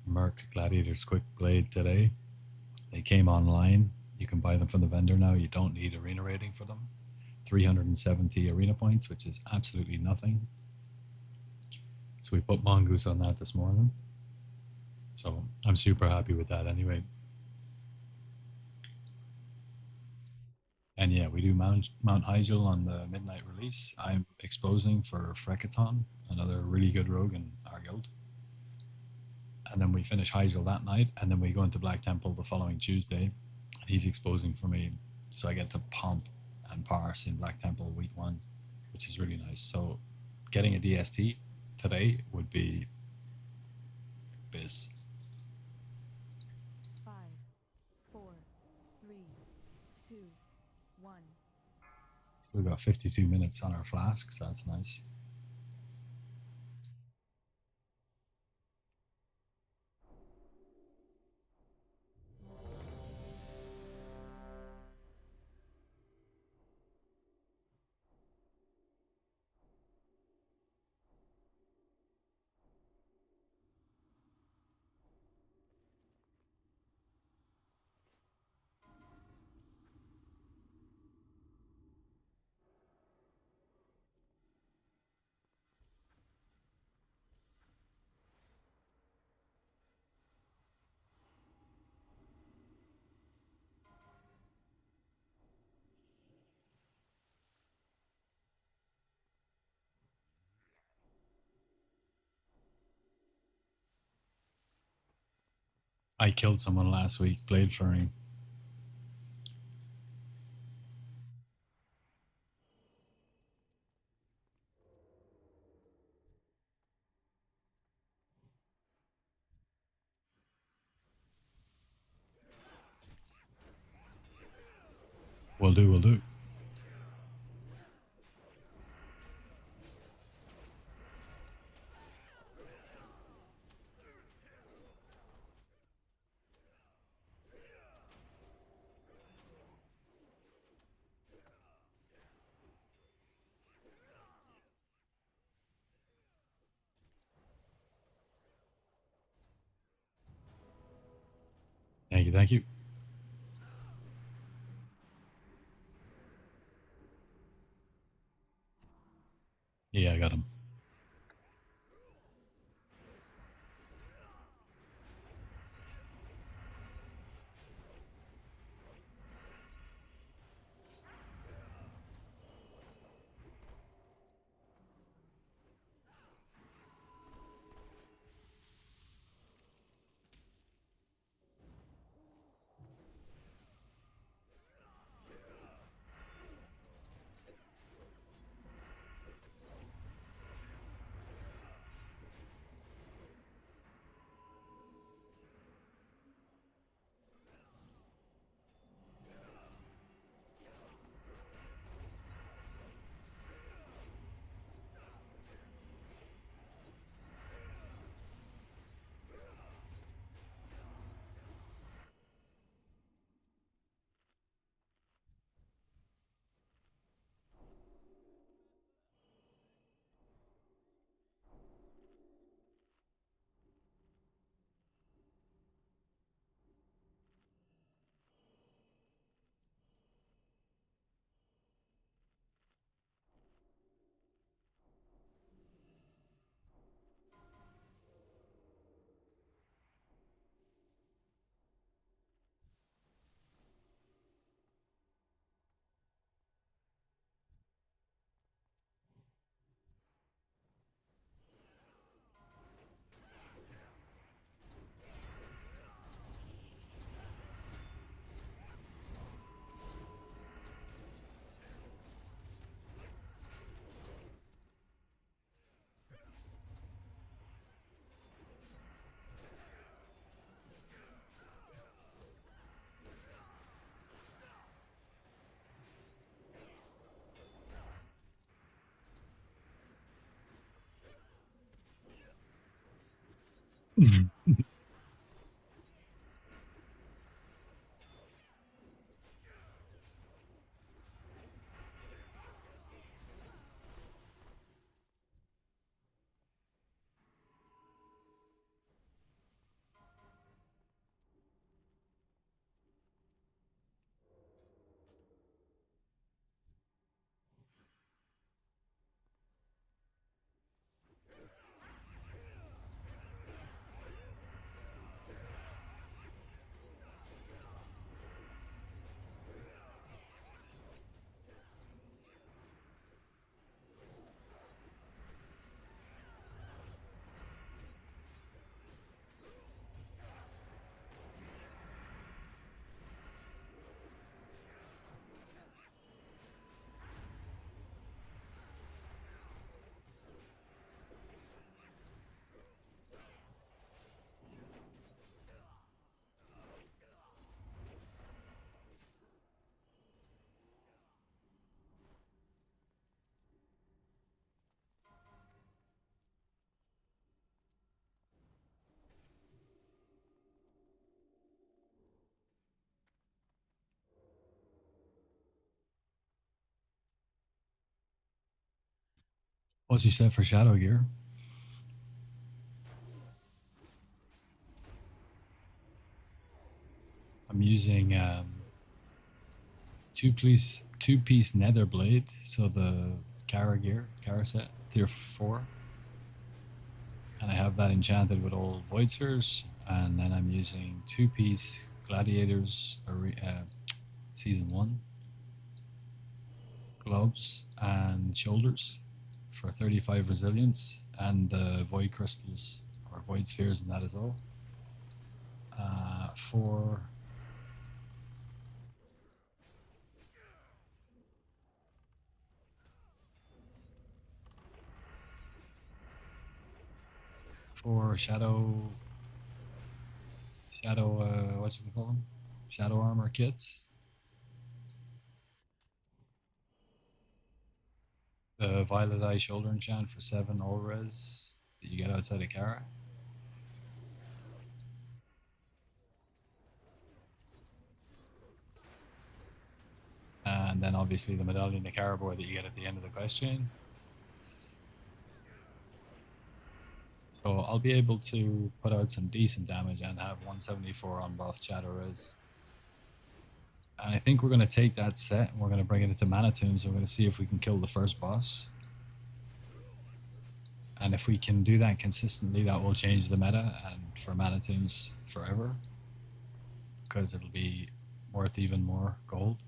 Merc Gladiator's Quick Blade today. They came online. You can buy them from the vendor now. You don't need arena rating for them. 370 arena points, which is absolutely nothing. So we put Mongoose on that this morning. So I'm super happy with that anyway. And yeah, we do Mount Hyjal on the midnight release. I'm exposing for Frekaton, another really good rogue in our guild. And then we finish Hyjal that night, and then we go into Black Temple the following Tuesday, and he's exposing for me. So I get to pomp and parse in Black Temple week 1, which is really nice. So getting a DST today would be BIS. 5, 4, 3, 2, 1. We've got 52 minutes on our flasks. That's nice. I killed someone last week, blade furring. Will do, will do. Thank you, thank you. Yeah, I got him. What's you set for shadow gear? I'm using two-piece nether blade, so the Kara set, tier 4. And I have that enchanted with all void spheres, and then I'm using two-piece gladiators season 1 gloves and shoulders for 35 resilience, and the void crystals or void spheres in that as well. For shadow what you call them, shadow armor kits, the violet eye shoulder enchant for 7 all res that you get outside of Kara. And then obviously the medallion of Carabor that you get at the end of the quest chain. So I'll be able to put out some decent damage and have 174 on both shadow res. And I think we're going to take that set and we're going to bring it into Mana Tombs. We're going to see if we can kill the first boss. And if we can do that consistently, that will change the meta and for Mana Tombs forever, because it'll be worth even more gold.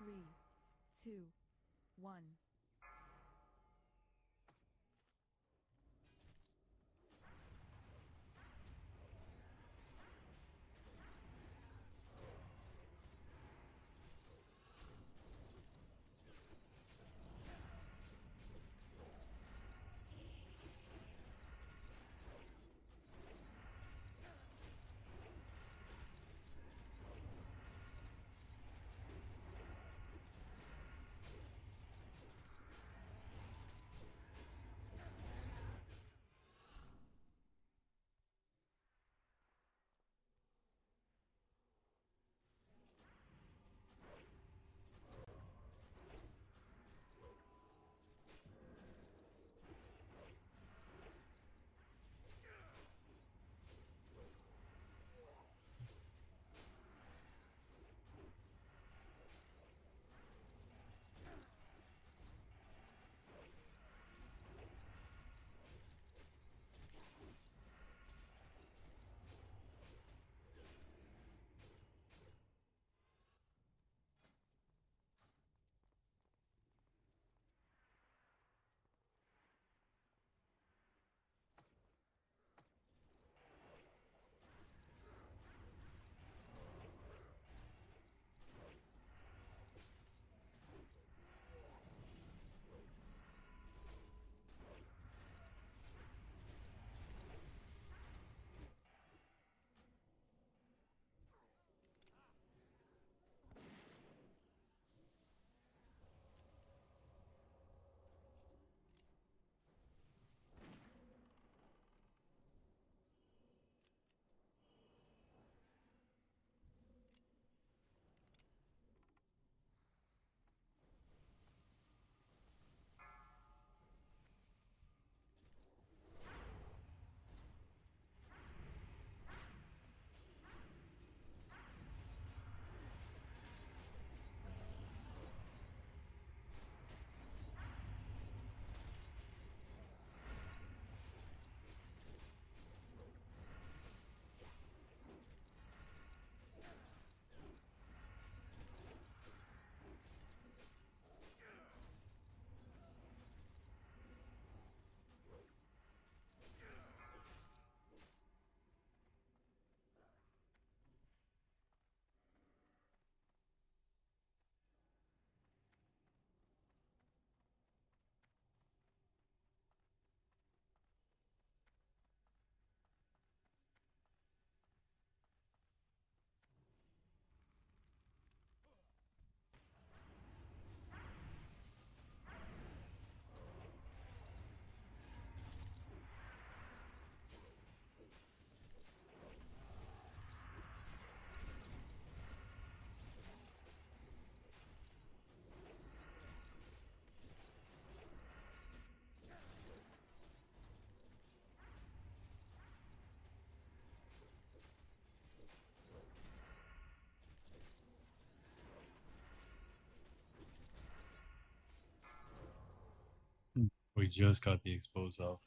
Three, two, one. We just got the expose off.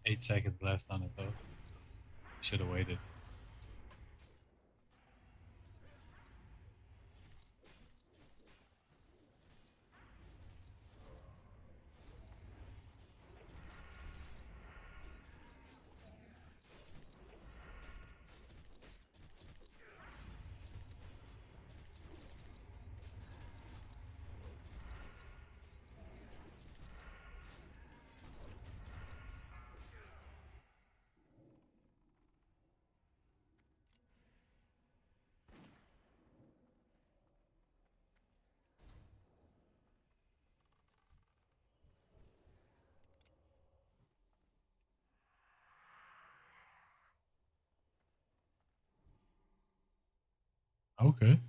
Eight seconds left on it though. Should have waited. Okay.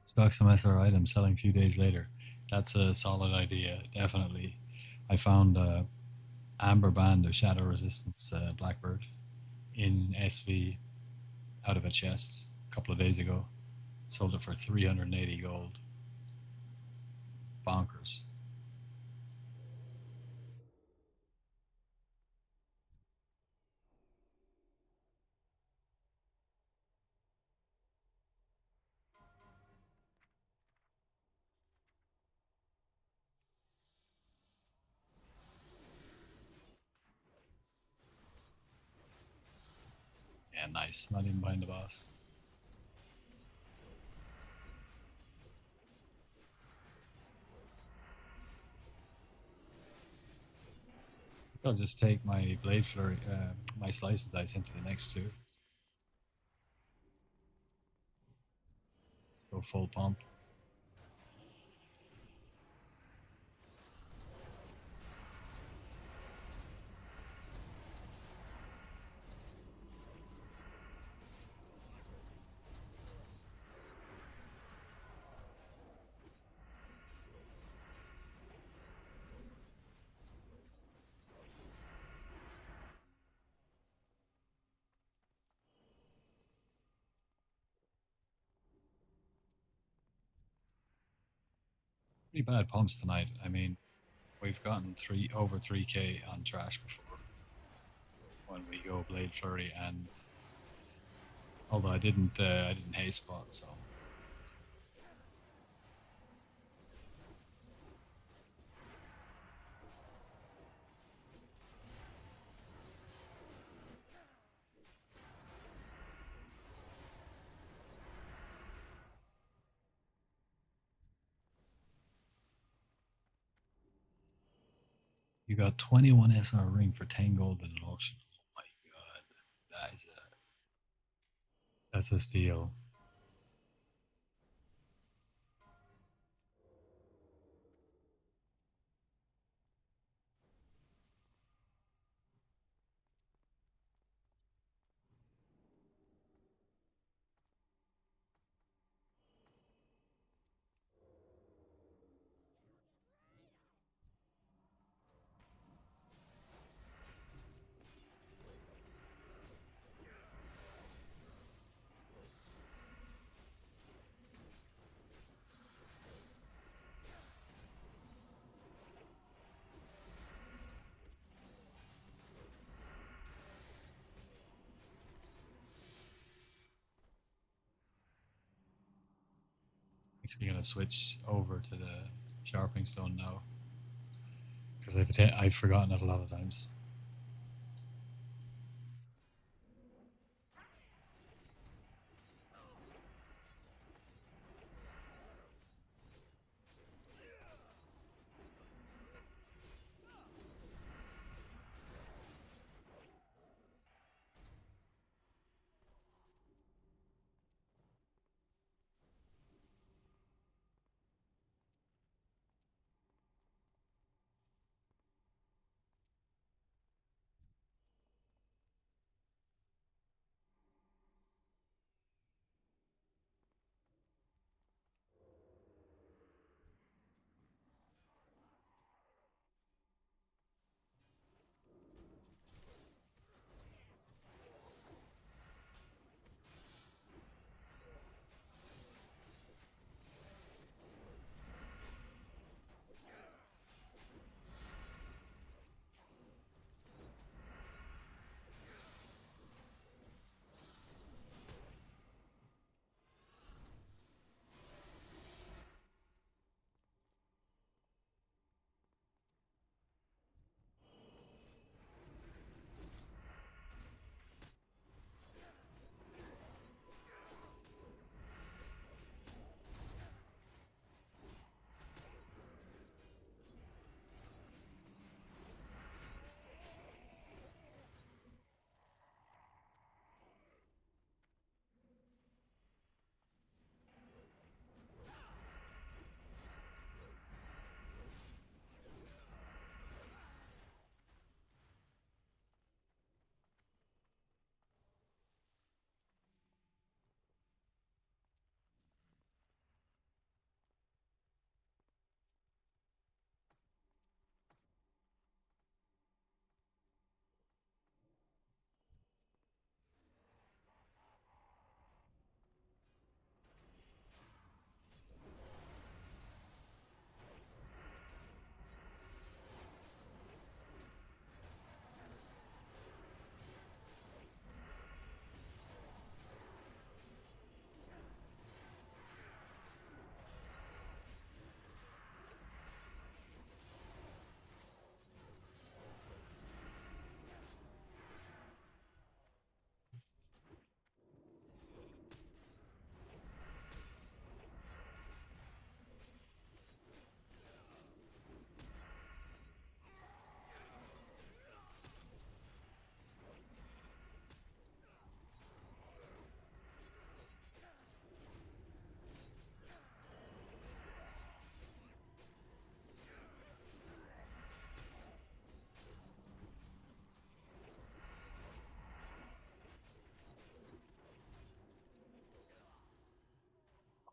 Stock some SR items selling a few days later. That's a solid idea, definitely. I found Amber Band of Shadow Resistance Blackbird in SV out of a chest a couple of days ago. Sold it for 380 gold. Bonkers. Yeah, nice. Not even behind the boss. I'll just take my blade flurry, my slice of dice into the next two. Go full pump. Pretty bad pumps tonight. I mean, we've gotten three over 3k on trash before when we go blade flurry, and although I didn't haste spot, so you got 21 SR ring for 10 gold in an auction. Oh my god, that is that's a steal. Actually, gonna switch over to the sharpening stone now because I've forgotten it a lot of times.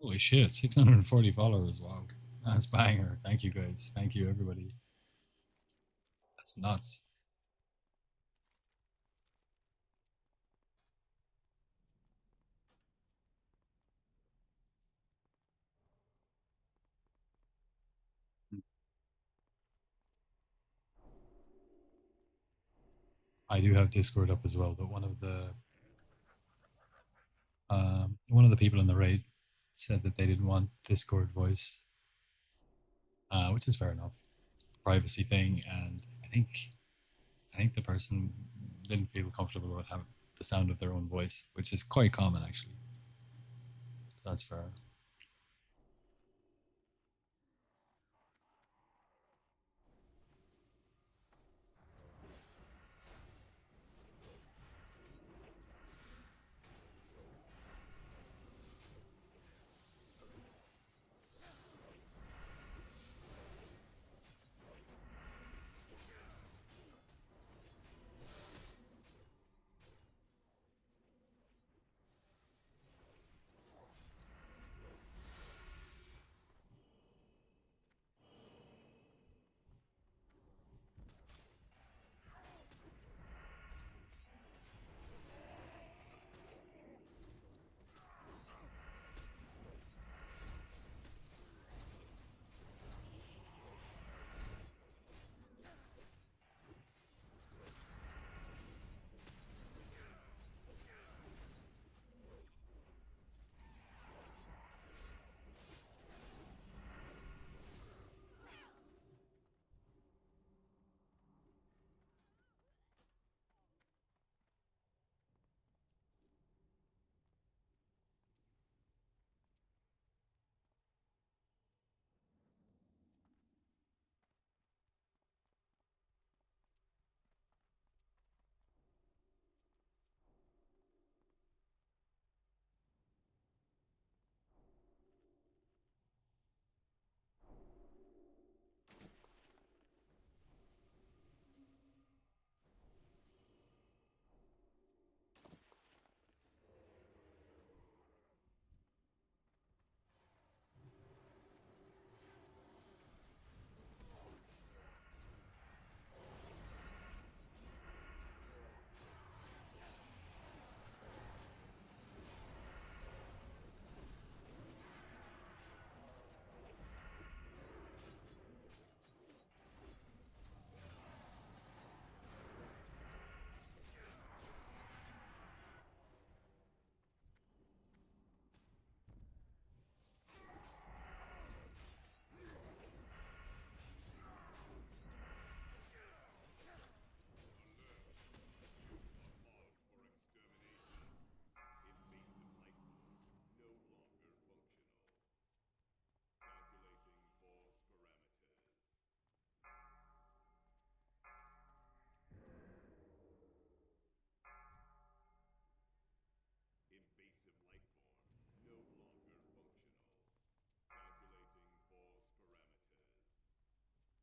Holy shit, 640 followers. Wow. That's banger. Thank you guys. Thank you everybody. That's nuts. I do have Discord up as well, but one of the people in the raid said that they didn't want Discord voice, which is fair enough. Privacy thing, and I think the person didn't feel comfortable with having the sound of their own voice, which is quite common actually. So that's fair.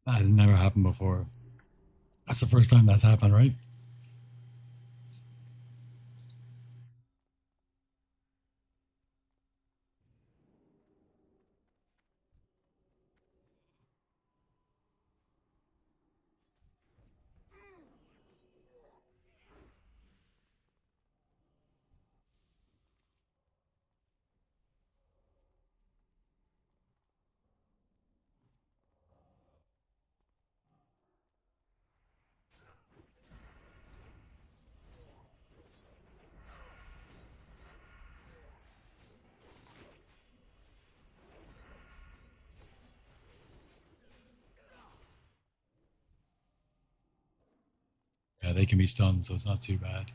That has never happened before. That's the first time that's happened, right? Yeah, they can be stunned, so it's not too bad.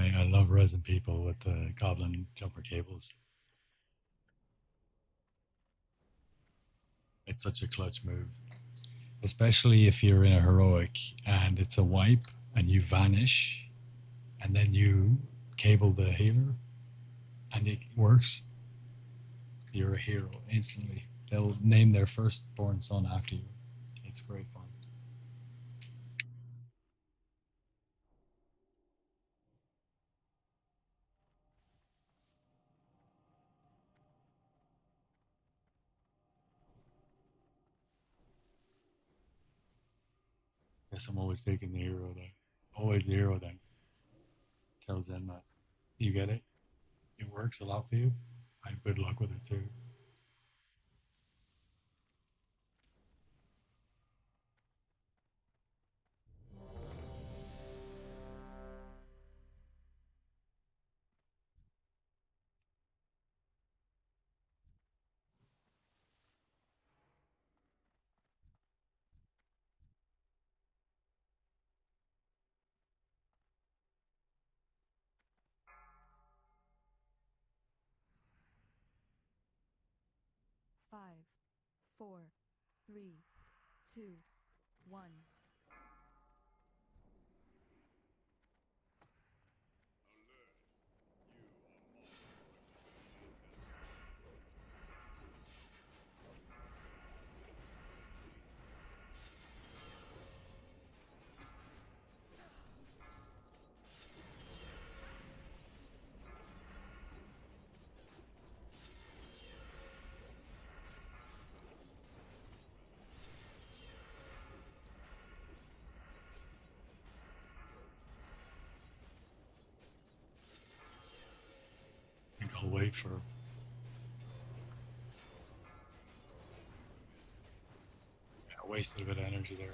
Mate, I love resin people with the goblin jumper cables. It's such a clutch move, especially if you're in a heroic and it's a wipe and you vanish and then you cable the healer and it works. You're a hero instantly. They'll name their firstborn son after you. It's great fun. Guess I'm always taking the hero then. Always the hero then. Tells them that. You get it? It works a lot for you. I have good luck with it too. 5, 4, 3, 2, 1. I think I'll wait for. I wasted a bit of energy there.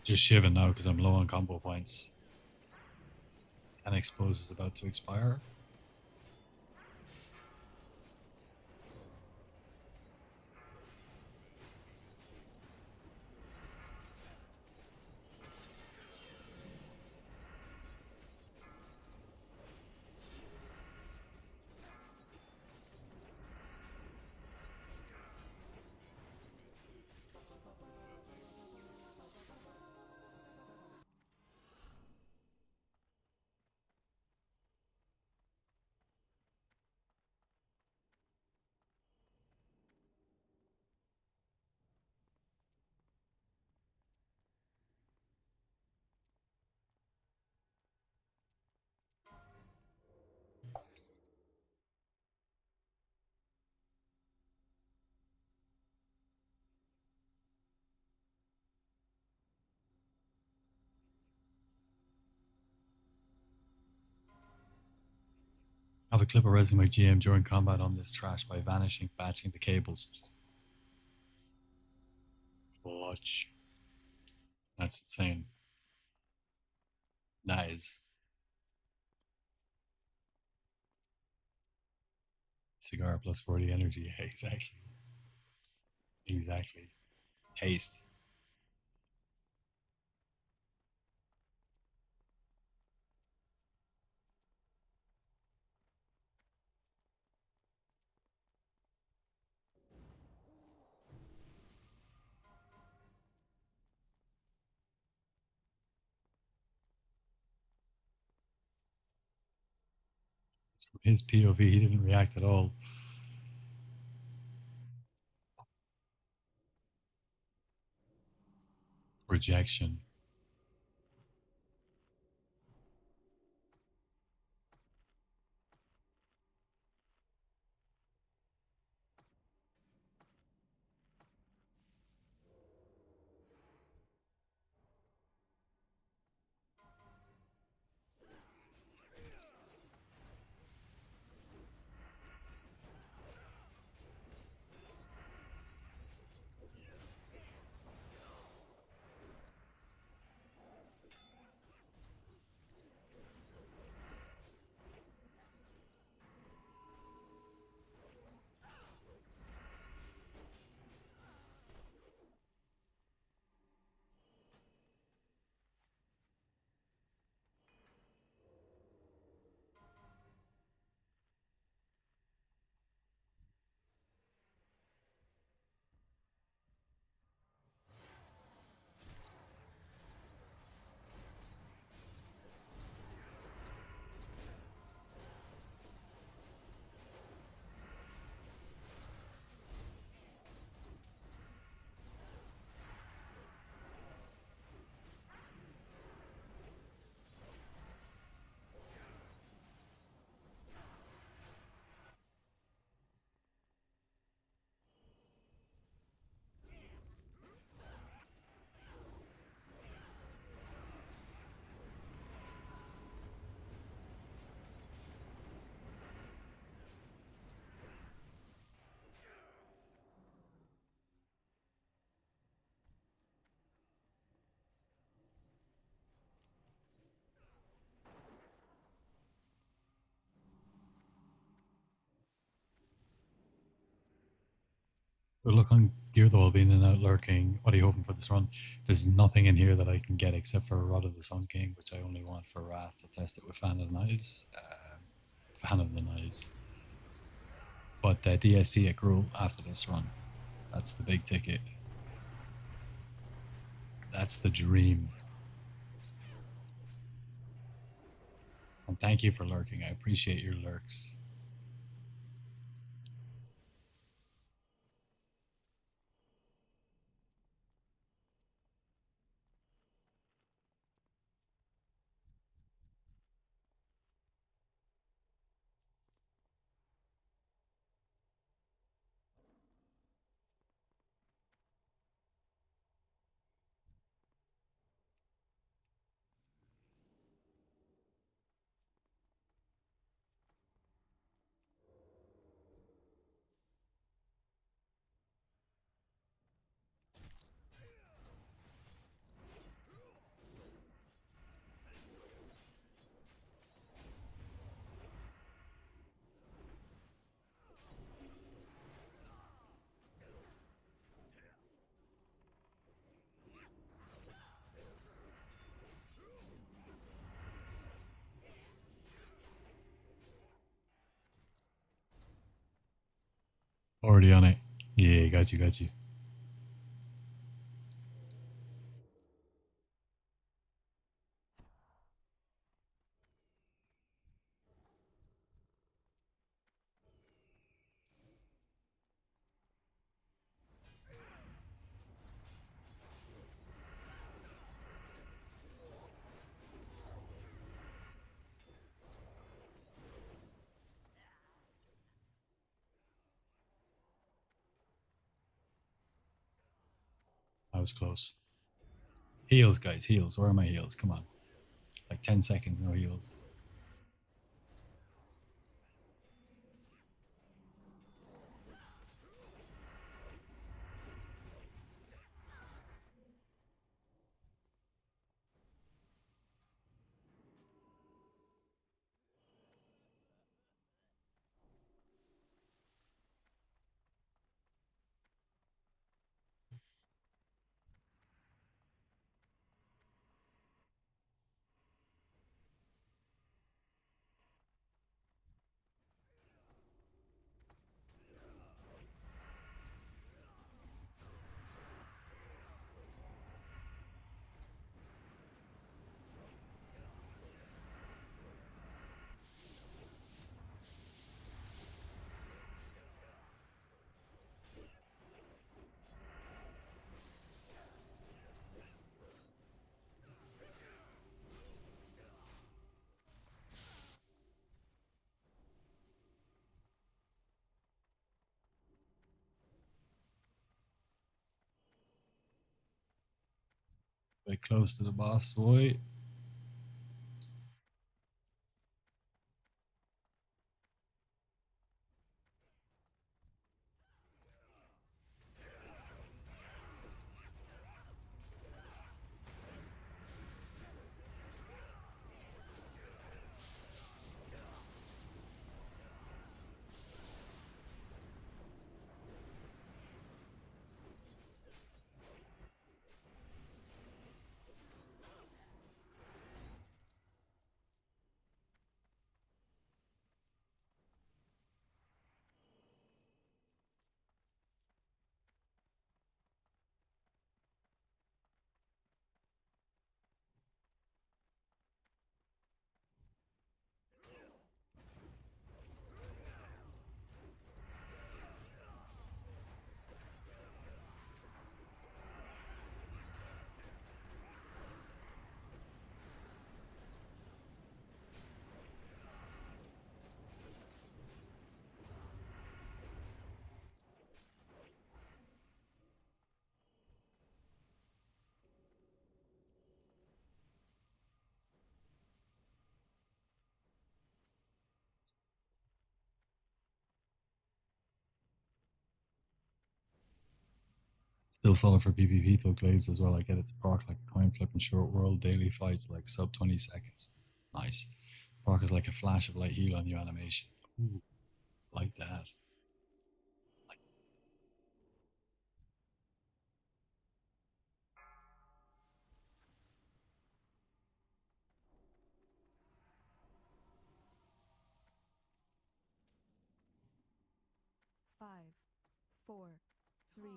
Just shivering now because I'm low on combo points. And expose is about to expire. I have a clip of resing my GM during combat on this trash by vanishing, batching the cables. Watch. That's insane. Nice. Cigar plus 40 energy. Yeah, exactly. Exactly. Haste. From his POV, he didn't react at all. Rejection. But look on Gear the being and out lurking. What are you hoping for this run? There's nothing in here that I can get except for a Rod of the Sun King, which I only want for Wrath to test it with Fan of the Knives. Fan of the Knives. But DSC at Gruul after this run. That's the big ticket. That's the dream. And thank you for lurking. I appreciate your lurks. Already on it. Yeah, got you, got you. I was close. Heals, guys, heals. Where are my heals? Come on. Like 10 seconds, no heals. Very close to the boss boy. Still solid for PvP though, Glaives as well. I get it to proc like a coin flip in short world, daily fights like sub 20 seconds. Nice. Proc is like a flash of light heal on new animation. Ooh, like that. Like, 5, 4, 3,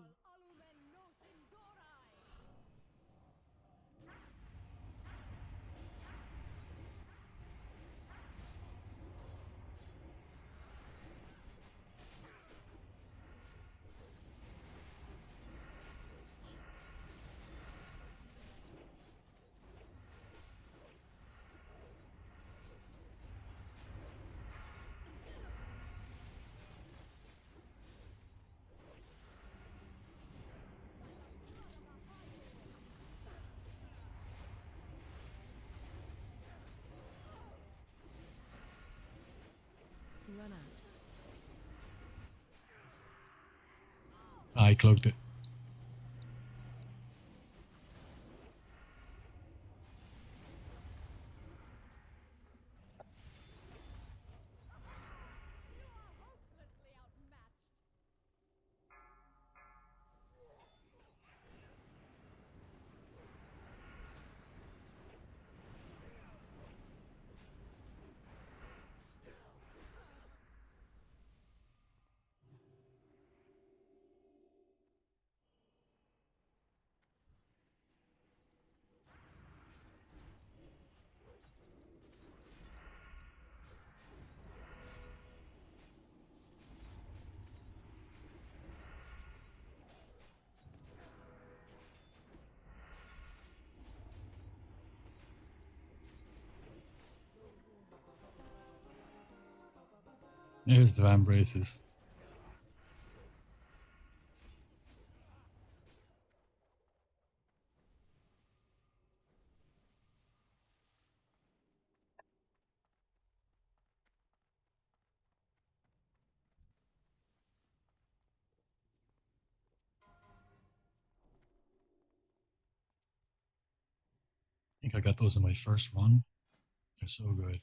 run out. I cloaked it. Here's the van braces. I think I got those in my first run. They're so good.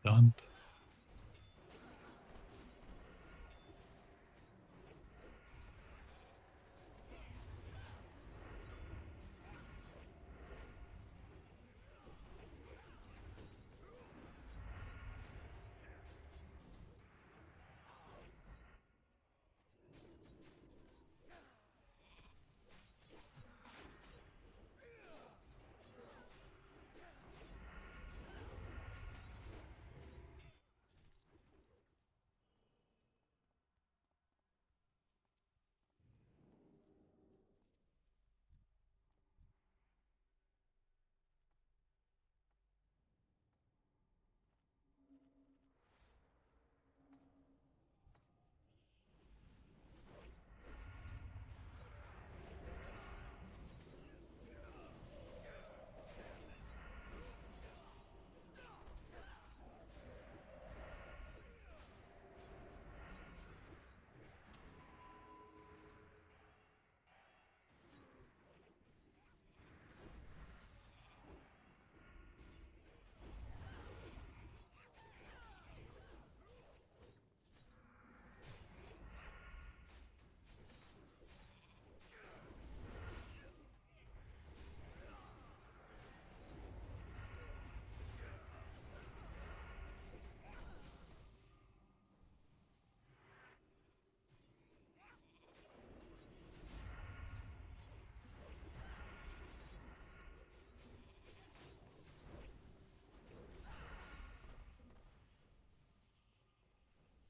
Done.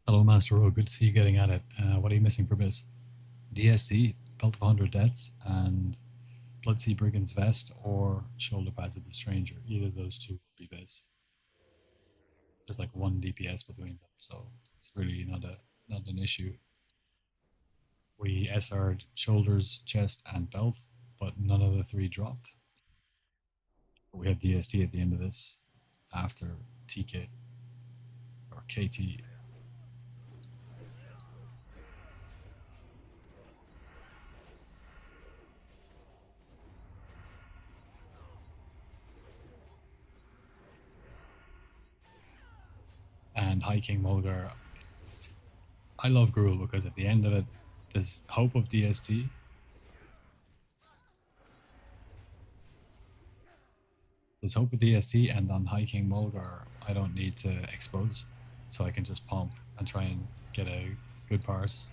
Hello, Master Rowe. Good to see you getting at it. What are you missing for BIS? DSD, Belt of 100 Deaths, and Bloodsea Brigand's Vest, or Shoulder Pads of the Stranger. Either of those two will be BIS. There's like one DPS between them, so it's really not an issue. We SR'd shoulders, chest, and belt, but none of the three dropped. But we have DSD at the end of this after TK or KT. And High King Mulgar. I love Gruul because at the end of it, there's hope of DST. There's hope of DST, and on High King Mulgar, I don't need to expose, so I can just pump and try and get a good parse.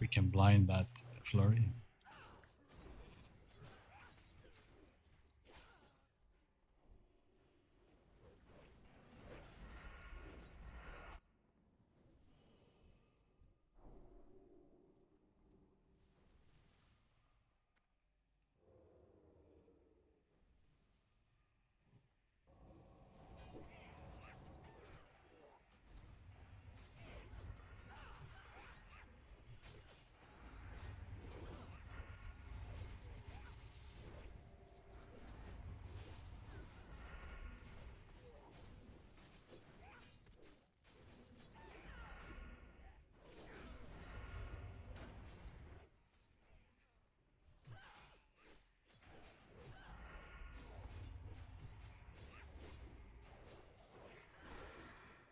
We can blind that flurry.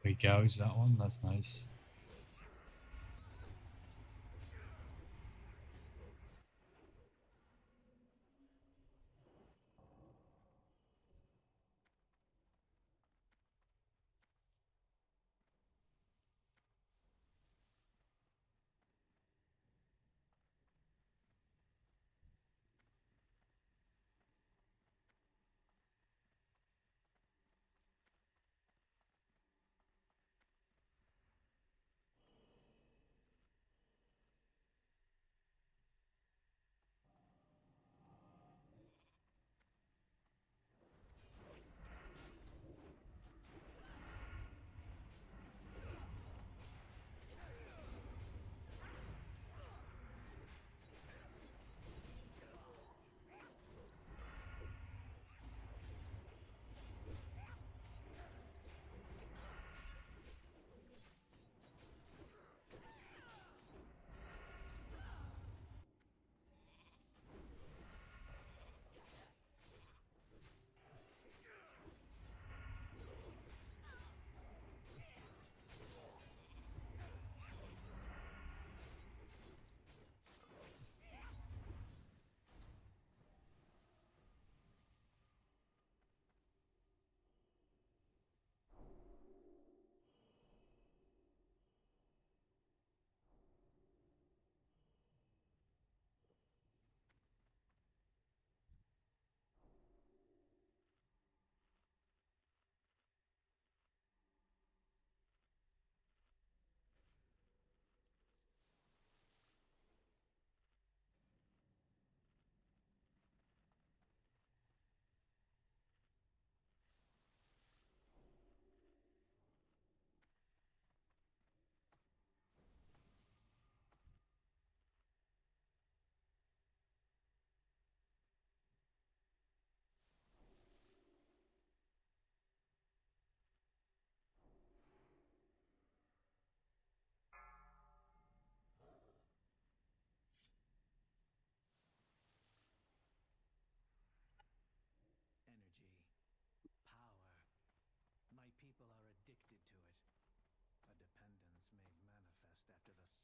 We gouge that one, that's nice.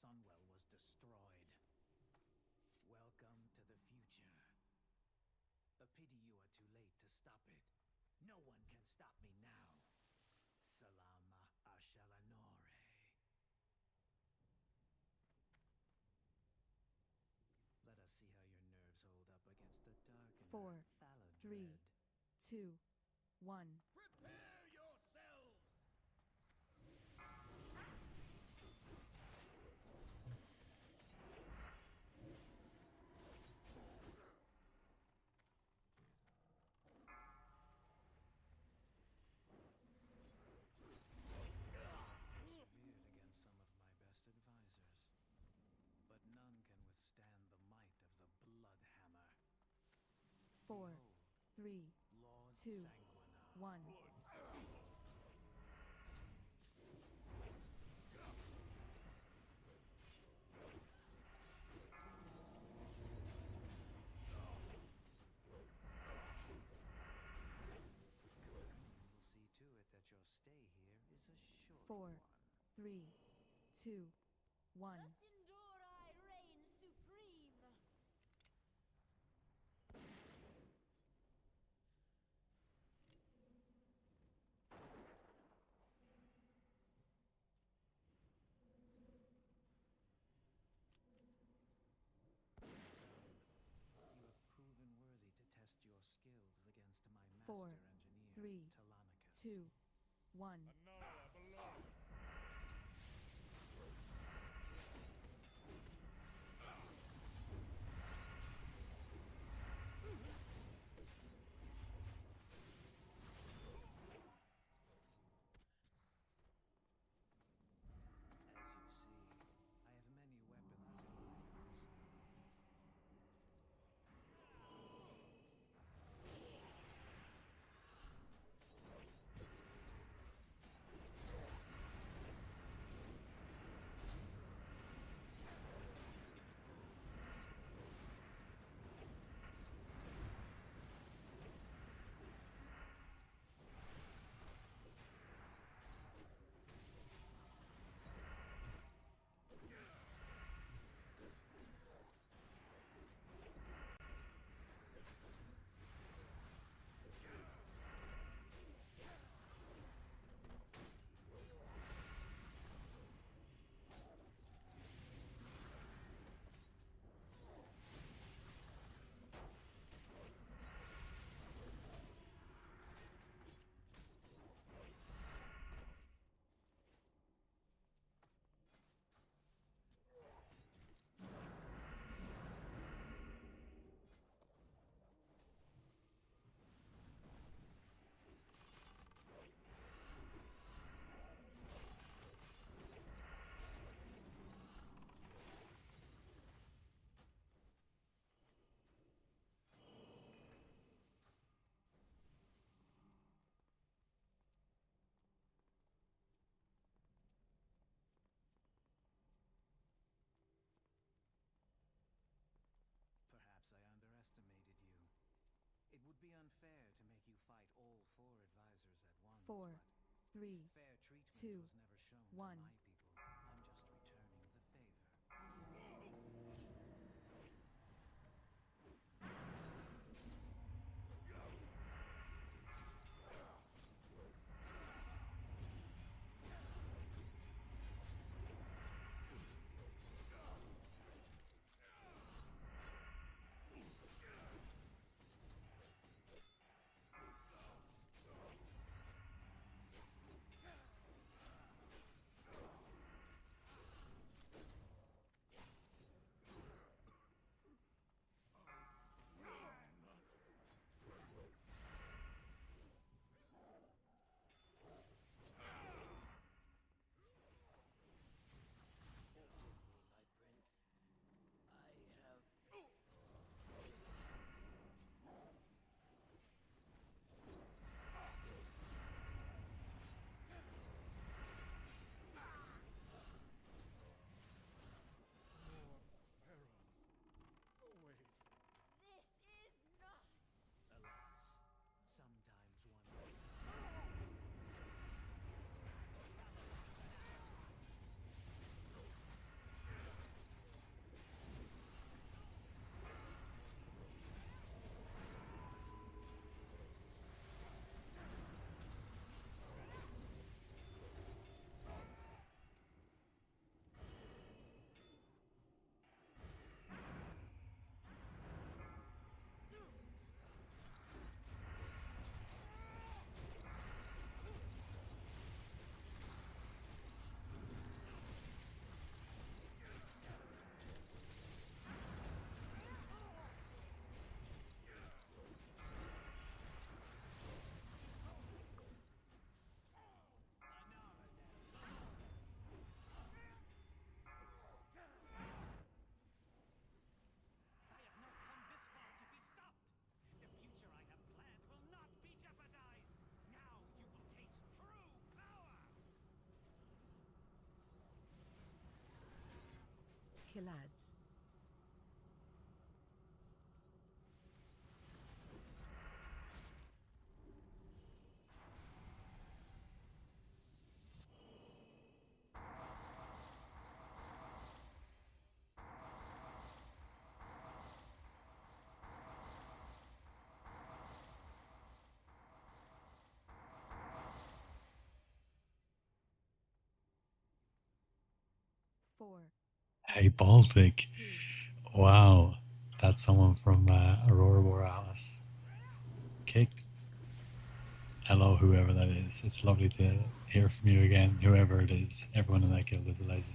Sunwell was destroyed. Welcome to the future. A pity you are too late to stop it. No one can stop me now. Salama Ashalanore. Let us see how your nerves hold up against the dark and 4, fallow 3, dread. 2, 1. Prepare yourselves! Persevered against some of my best advisors, but none can withstand the might of the Bloodhammer. 4, Behold, 3, Lord 2, Sanguinar. 1. We'll see to it that your stay here is a short 4, one. 3, 2, 1. Thus endure I reign supreme. You have proven worthy to test your skills against my master 4, engineer, 3, Telemachus. 2, 1. As you see, I have many weapons in my arsenal. Perhaps I underestimated you. It would be unfair to make you fight all 4 advisors at once, 4, but 3, fair treatment 2, was never shown 1. to my people. I'm just returning the favor. Killads. Four, Hey, Baltic. Wow. That's someone from Aurora Borealis. Kicked. Hello, whoever that is. It's lovely to hear from you again, whoever it is. Everyone in that guild is a legend.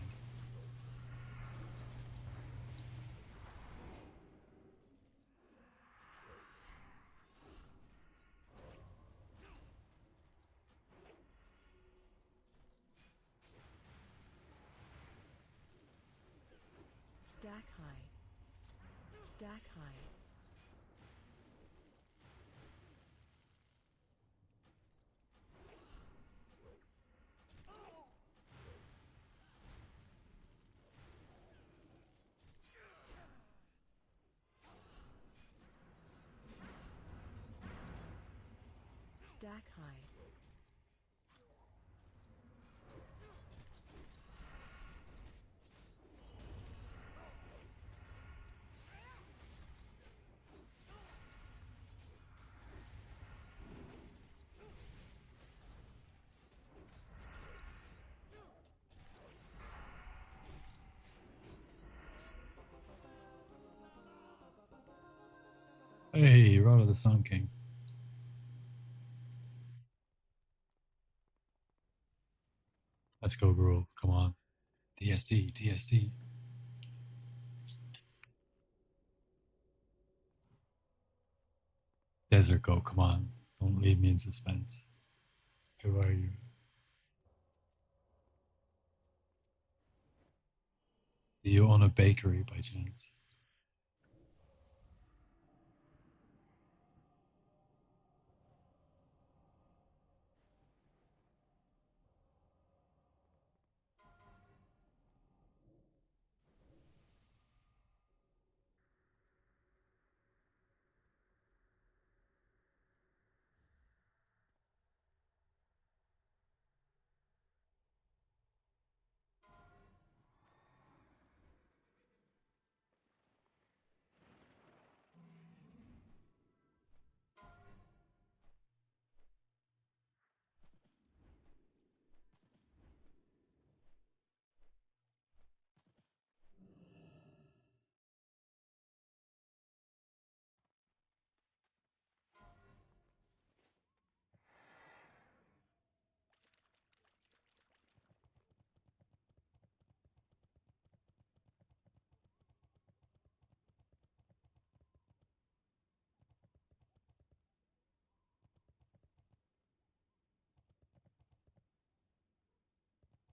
stack high, stack high, stack high, Hey, Roll of the Sun King. Let's go, Gruel. Come on. DSD, DSD. Desert Go, come on. Don't leave me in suspense. Who are you? Do you own a bakery by chance?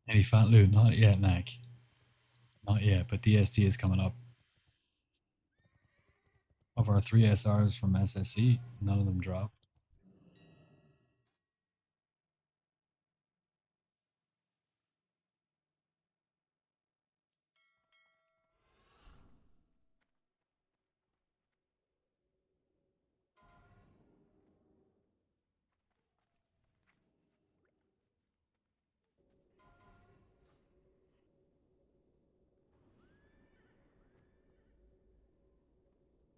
Any fat loot? Not yet, Nack. Not yet, but DSD is coming up. Of our 3 SRs from SSC, none of them dropped.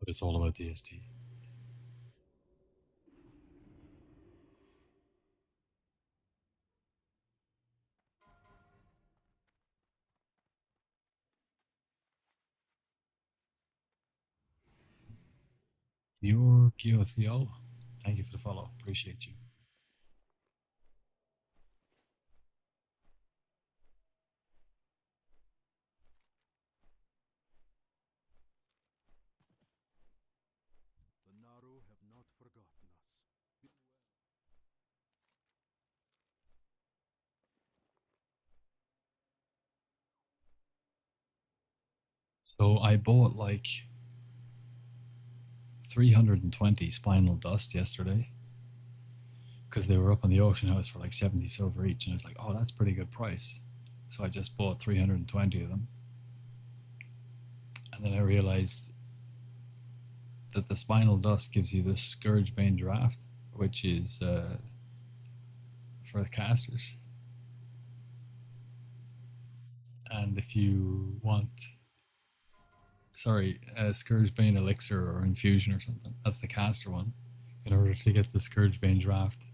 But it's all about DSD. Your Theo. Thank you for the follow. Appreciate you. The Naru have not forgotten us. So I bought like 320 Spinal Dust yesterday because they were up on the auction house for like 70 silver each, and I was like, oh, that's pretty good price. So I just bought 320 of them. And then I realized that the spinal dust gives you the Scourgebane draft, which is for the casters. And if you want, sorry, Scourgebane elixir or infusion or something, that's the caster one. In order to get the Scourgebane draft,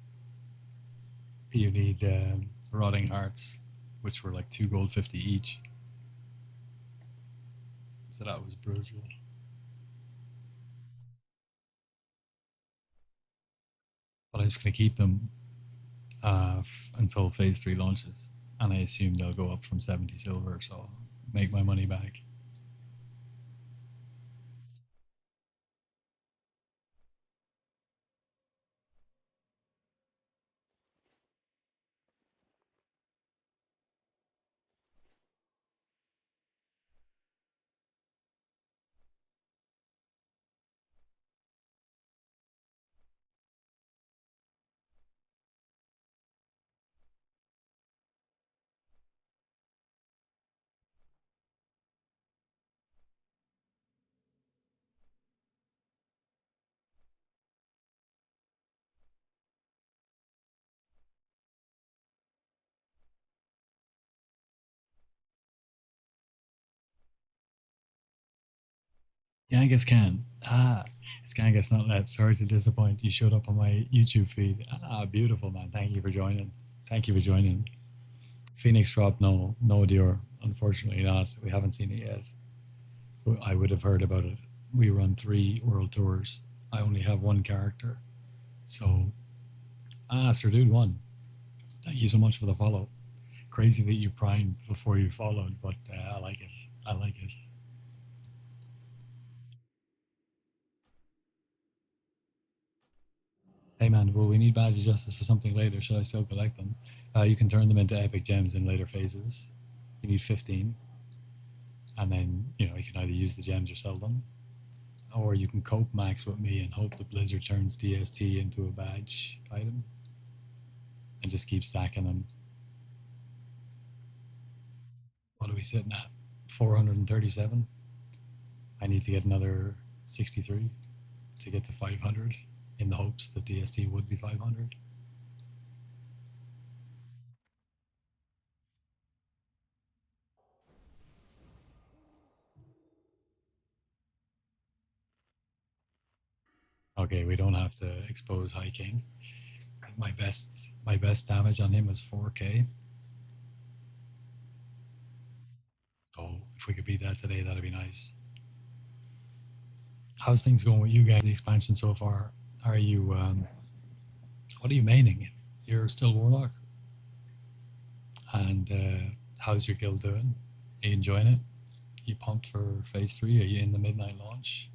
you need Rotting Hearts, which were like 2 gold 50 each. So that was brutal. But I'm just going to keep them until phase 3 launches. And I assume they'll go up from 70 silver, so I'll make my money back. Gangus can. It's Gangus, not Lep. Sorry to disappoint. You showed up on my YouTube feed. Beautiful, man. Thank you for joining. Thank you for joining. Phoenix drop, no Dior. Unfortunately not. We haven't seen it yet. I would have heard about it. We run 3 world tours. I only have 1 character. So, Sir Dude 1. Thank you so much for the follow. Crazy that you primed before you followed, but I like it. I like it. Hey man, will we need Badge of Justice for something later? Should I still collect them? You can turn them into epic gems in later phases. You need 15. And then, you can either use the gems or sell them. Or you can cope max with me and hope the Blizzard turns DST into a badge item. And just keep stacking them. What are we sitting at? 437? I need to get another 63 to get to 500 in the hopes that DST would be 500. Okay, we don't have to expose High King. My best damage on him was 4k. So if we could beat that today, that'd be nice. How's things going with you guys? The expansion so far? Are you what are you maining? You're still Warlock, and how's your guild doing? Are you enjoying it? You pumped for phase 3? Are you in the midnight launch?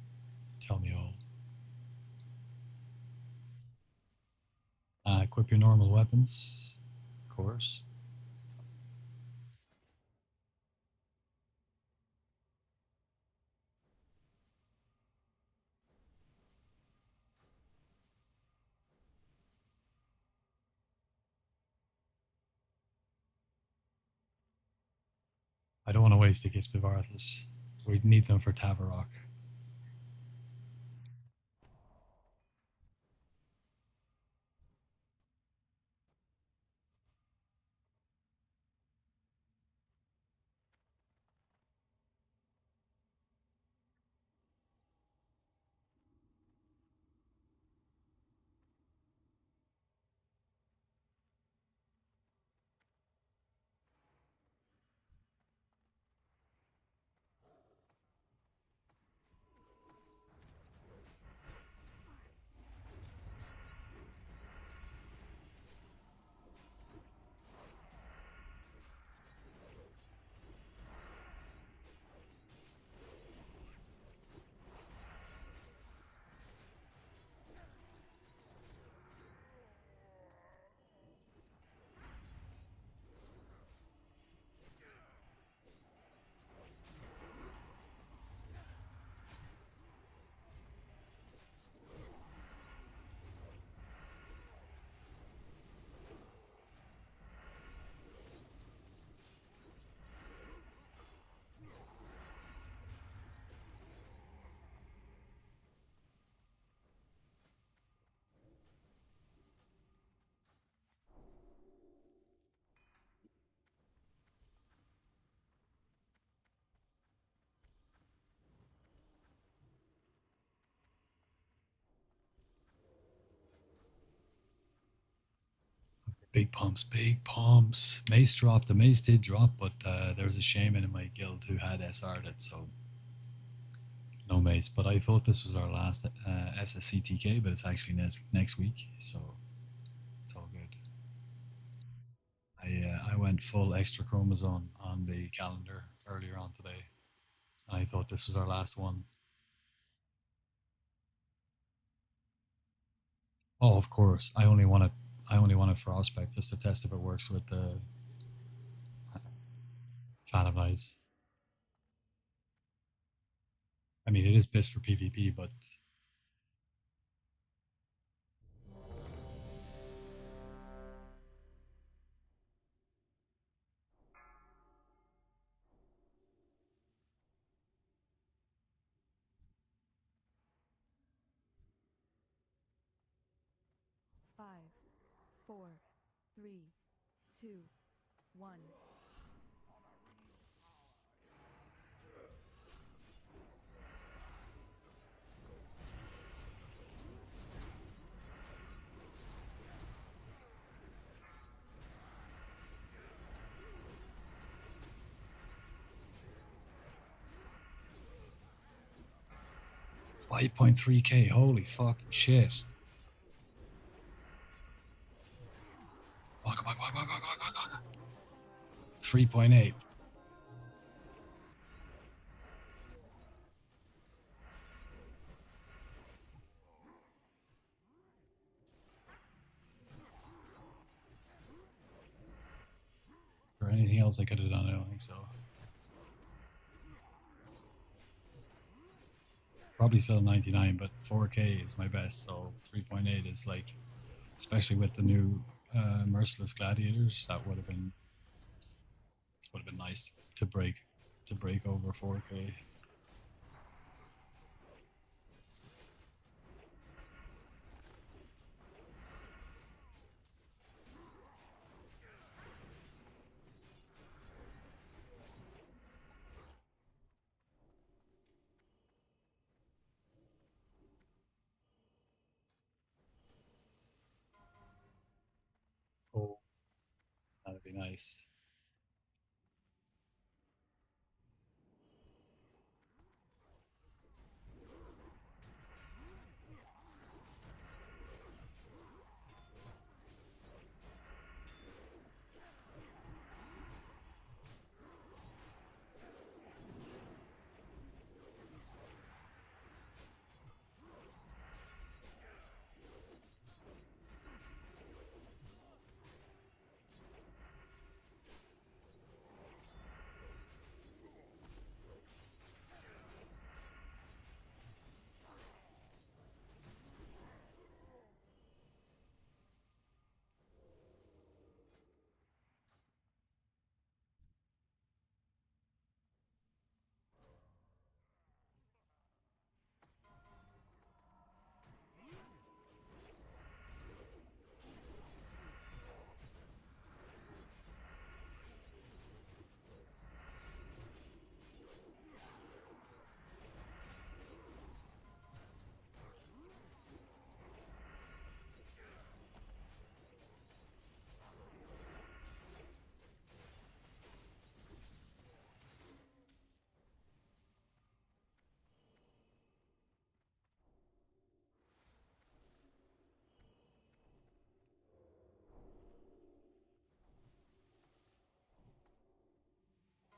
Tell me all. Equip your normal weapons, of course. I don't want to waste a gift of Arthas. We'd need them for Tavarok. Big pumps, big pumps. Mace dropped. The mace did drop, but there was a shaman in my guild who had SR'd it, so no mace. But I thought this was our last SSCTK, but it's actually next week, so it's all good. I went full extra chromosome on the calendar earlier on today, and I thought this was our last one. Oh, of course. I only want it for Aspect just to test if it works with the Phantom Eyes. I mean, it is BIS for PvP, but 5, 4, 3, 2, 1. 5.3k. Holy fucking shit. Come on, come on, come on, come on, come on, come on. 3.8. Is there anything else I could have done? I don't think so. Probably still 99, but 4k is my best, so 3.8 is like, especially with the new merciless gladiators, that would have been nice to break over 4k. Oh, that'd be nice.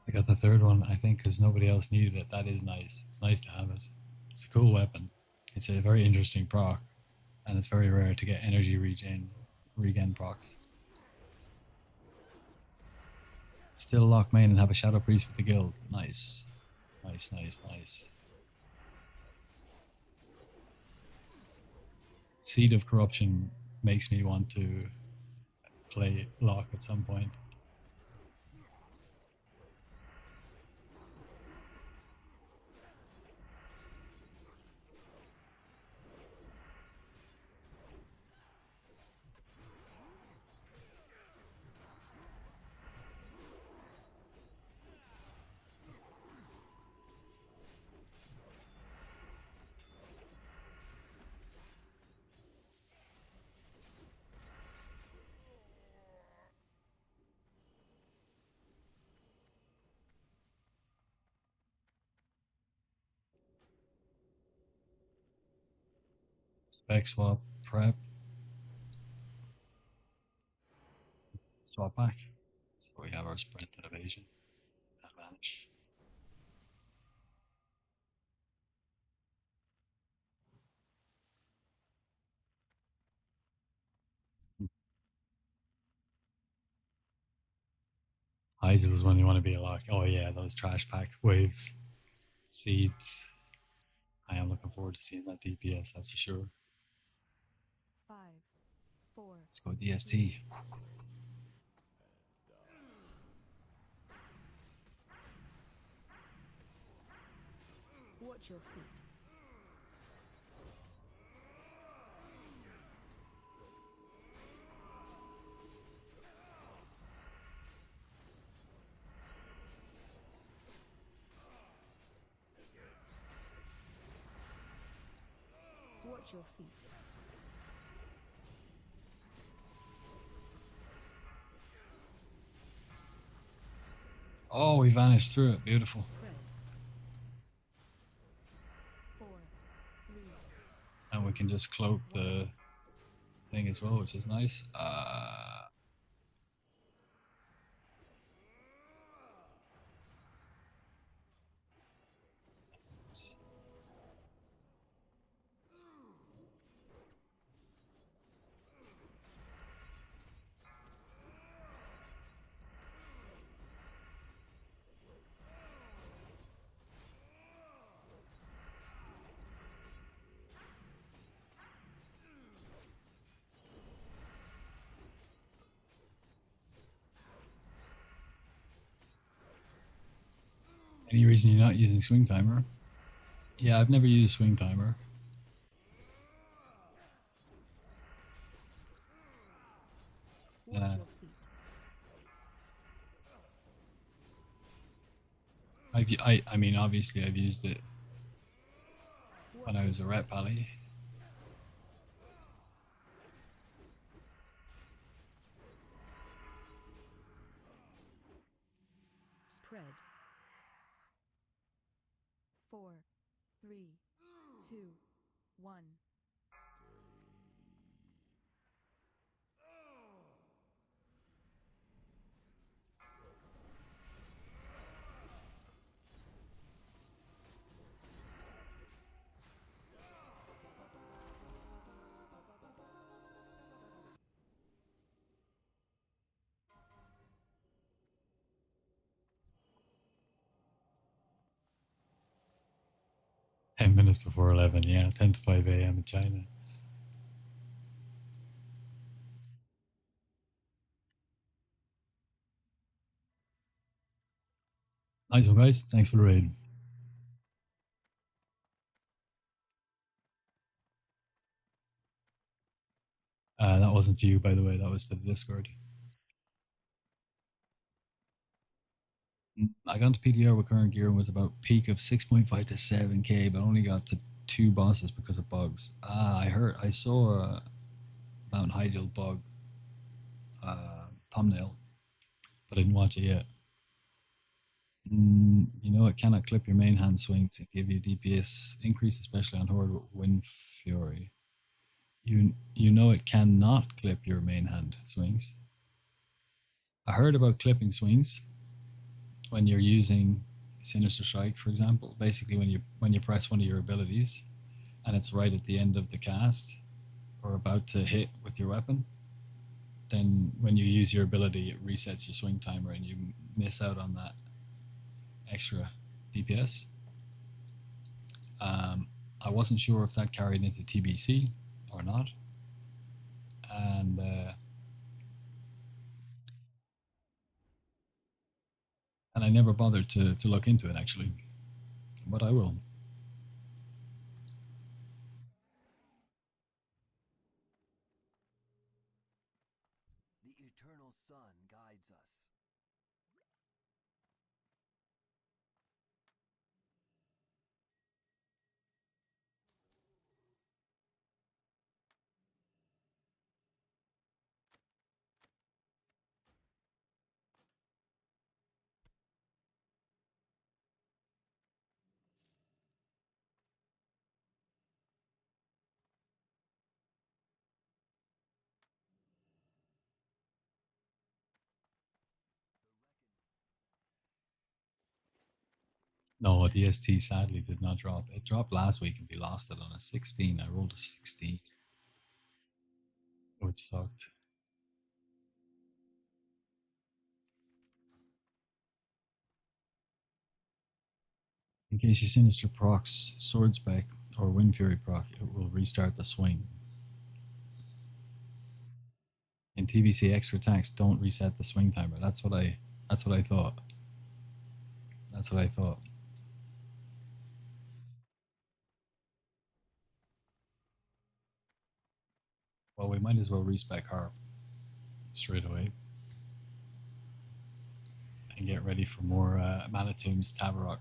I got the third one, I think, because nobody else needed it. That is nice. It's nice to have it. It's a cool weapon. It's a very interesting proc, and it's very rare to get energy regen procs. Still lock main and have a Shadow Priest with the guild. Nice. Nice, nice, nice. Seed of Corruption makes me want to play lock at some point. Spec swap, prep, swap back. So we have our sprint and evasion advantage. Heisel is when you want to be like, oh yeah, those trash pack waves, seeds. I am looking forward to seeing that DPS, that's for sure. 5, 4. Let's go DST. Watch your feet. Watch your feet. Oh, we vanished through it. Beautiful. Spread. 4, 3. And we can just cloak the thing as well, which is nice. Any reason you're not using swing timer? Yeah, I've never used swing timer. Watch your feet. I mean, obviously I've used it when I was a rep pally. Spread. 4, 3, 2, 1. Ten minutes before 11, yeah, 10 to 5 a.m. in China. Nice one, guys. Thanks for the raid. That wasn't to you, by the way. That was to the Discord. I got to PDR with current gear and was about peak of 6.5 to 7k, but only got to 2 bosses because of bugs. I saw a Mount Hyjal bug thumbnail, but I didn't watch it yet. You know it cannot clip your main hand swings and give you DPS increase, especially on Horde with Wind Fury. You know it cannot clip your main hand swings. I heard about clipping swings when you're using Sinister Strike, for example. Basically, when you press one of your abilities, and it's right at the end of the cast or about to hit with your weapon, then when you use your ability, it resets your swing timer, and you miss out on that extra DPS. I wasn't sure if that carried into TBC or not, and I never bothered to look into it actually, but I will. The eternal sun guides us. No, DST sadly did not drop. It dropped last week and we lost it on a 16. I rolled a 16, which sucked. In case you Sinister procs Sword Spec or Wind Fury proc, it will restart the swing. In TBC, extra attacks don't reset the swing timer. That's what I thought. That's what I thought. Well, we might as well respec Harp straight away and get ready for more Manitoum's Tavarok.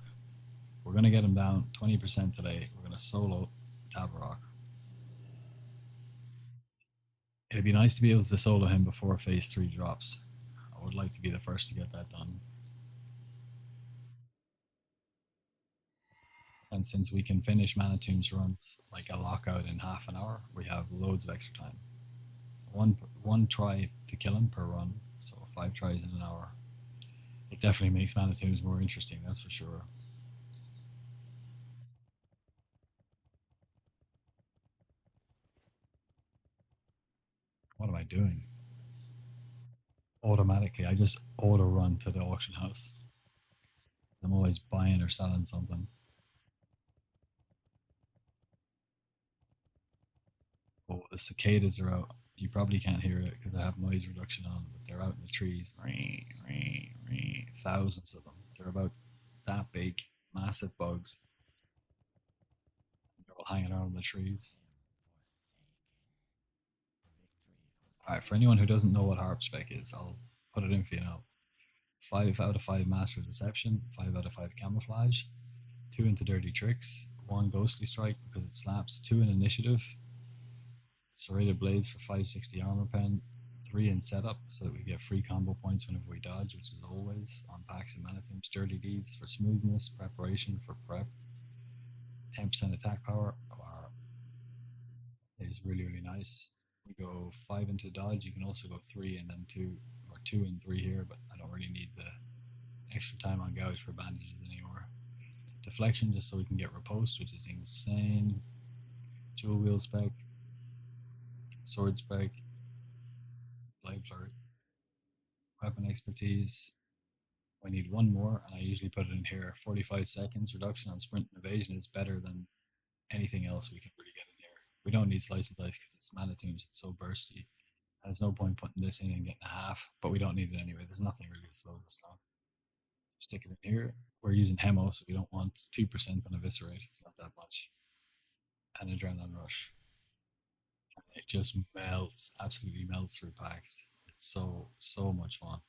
We're going to get him down 20% today. We're going to solo Tavarok. It'd be nice to be able to solo him before phase 3 drops. I would like to be the first to get that done. And since we can finish Manitoum's runs like a lockout in half an hour, we have loads of extra time. One try to kill him per run, so 5 tries in an hour. It definitely makes Manitoum's more interesting, that's for sure. What am I doing? Automatically, I just auto run to the auction house. I'm always buying or selling something. Oh, the cicadas are out. You probably can't hear it because I have noise reduction on, but they're out in the trees. Thousands of them. They're about that big, massive bugs. They're all hanging around the trees. Alright, for anyone who doesn't know what harp spec is, I'll put it in for you now. 5 out of 5 master deception, 5 out of 5 camouflage, 2 into dirty tricks, 1 ghostly strike because it slaps, 2 in initiative, serrated blades for 560 armor pen, 3 in setup so that we get free combo points whenever we dodge, which is always on packs and Manitoum, sturdy deeds for smoothness, preparation for prep, 10% attack power is really, really nice. We go 5 into dodge. You can also go 3 and then 2, or 2 and 3 here, but I don't really need the extra time on gouge for bandages anymore. Deflection, just so we can get riposte, which is insane. Jewel wheel spec, sword spec, blade flurry, weapon expertise. I need 1 more, and I usually put it in here. 45 seconds reduction on sprint and evasion is better than anything else we can really get in here. We don't need slice and dice because it's Manitoum's, it's so bursty. And there's no point putting this in and getting a half, but we don't need it anyway. There's nothing really to slow this down. Stick it in here. We're using Hemo, so we don't want 2% on Eviscerate. It's not that much. And Adrenaline Rush. It just melts, absolutely melts through packs. It's so much fun.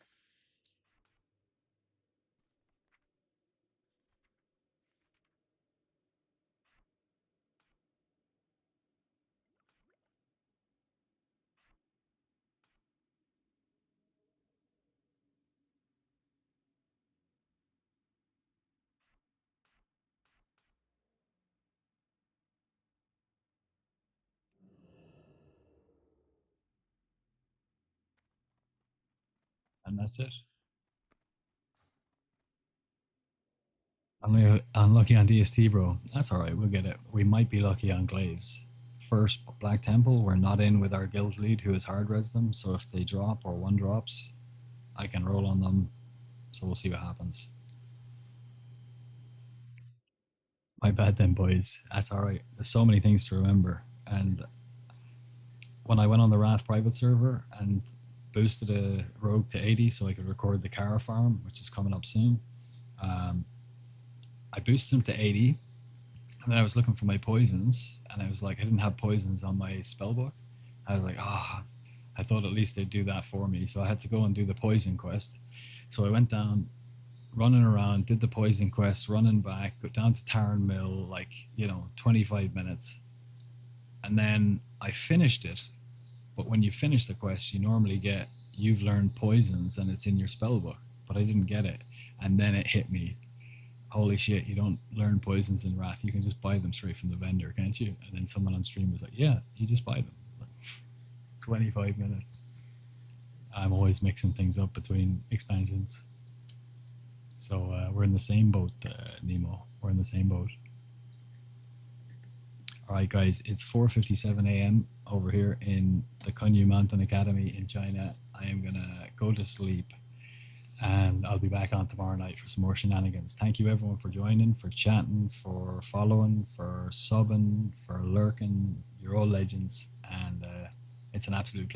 And that's it. Unlucky on DST, bro. That's alright, we'll get it. We might be lucky on Glaives. First, Black Temple, we're not in with our guild lead who has hard res them, so if they drop or 1 drops, I can roll on them, so we'll see what happens. My bad then, boys. That's alright. There's so many things to remember. And when I went on the Wrath private server and boosted a rogue to 80 so I could record the Kara farm, which is coming up soon, I boosted him to 80, and then I was looking for my poisons, and I was like, I didn't have poisons on my spellbook. I was like, I thought at least they'd do that for me, so I had to go and do the poison quest. So I went down, running around, did the poison quest, running back, got down to Tarn Mill, 25 minutes. And then I finished it. But when you finish the quest, you normally get, you've learned poisons and it's in your spellbook. But I didn't get it. And then it hit me. Holy shit, you don't learn poisons in Wrath. You can just buy them straight from the vendor, can't you? And then someone on stream was like, yeah, you just buy them. 25 minutes. I'm always mixing things up between expansions. So we're in the same boat, Nemo. We're in the same boat. All right, guys, it's 4:57 a.m. over here in the Kunyu Mountain Academy in China. I am gonna go to sleep, and I'll be back on tomorrow night for some more shenanigans. Thank you, everyone, for joining, for chatting, for following, for subbing, for lurking. You're all legends, and it's an absolute pleasure.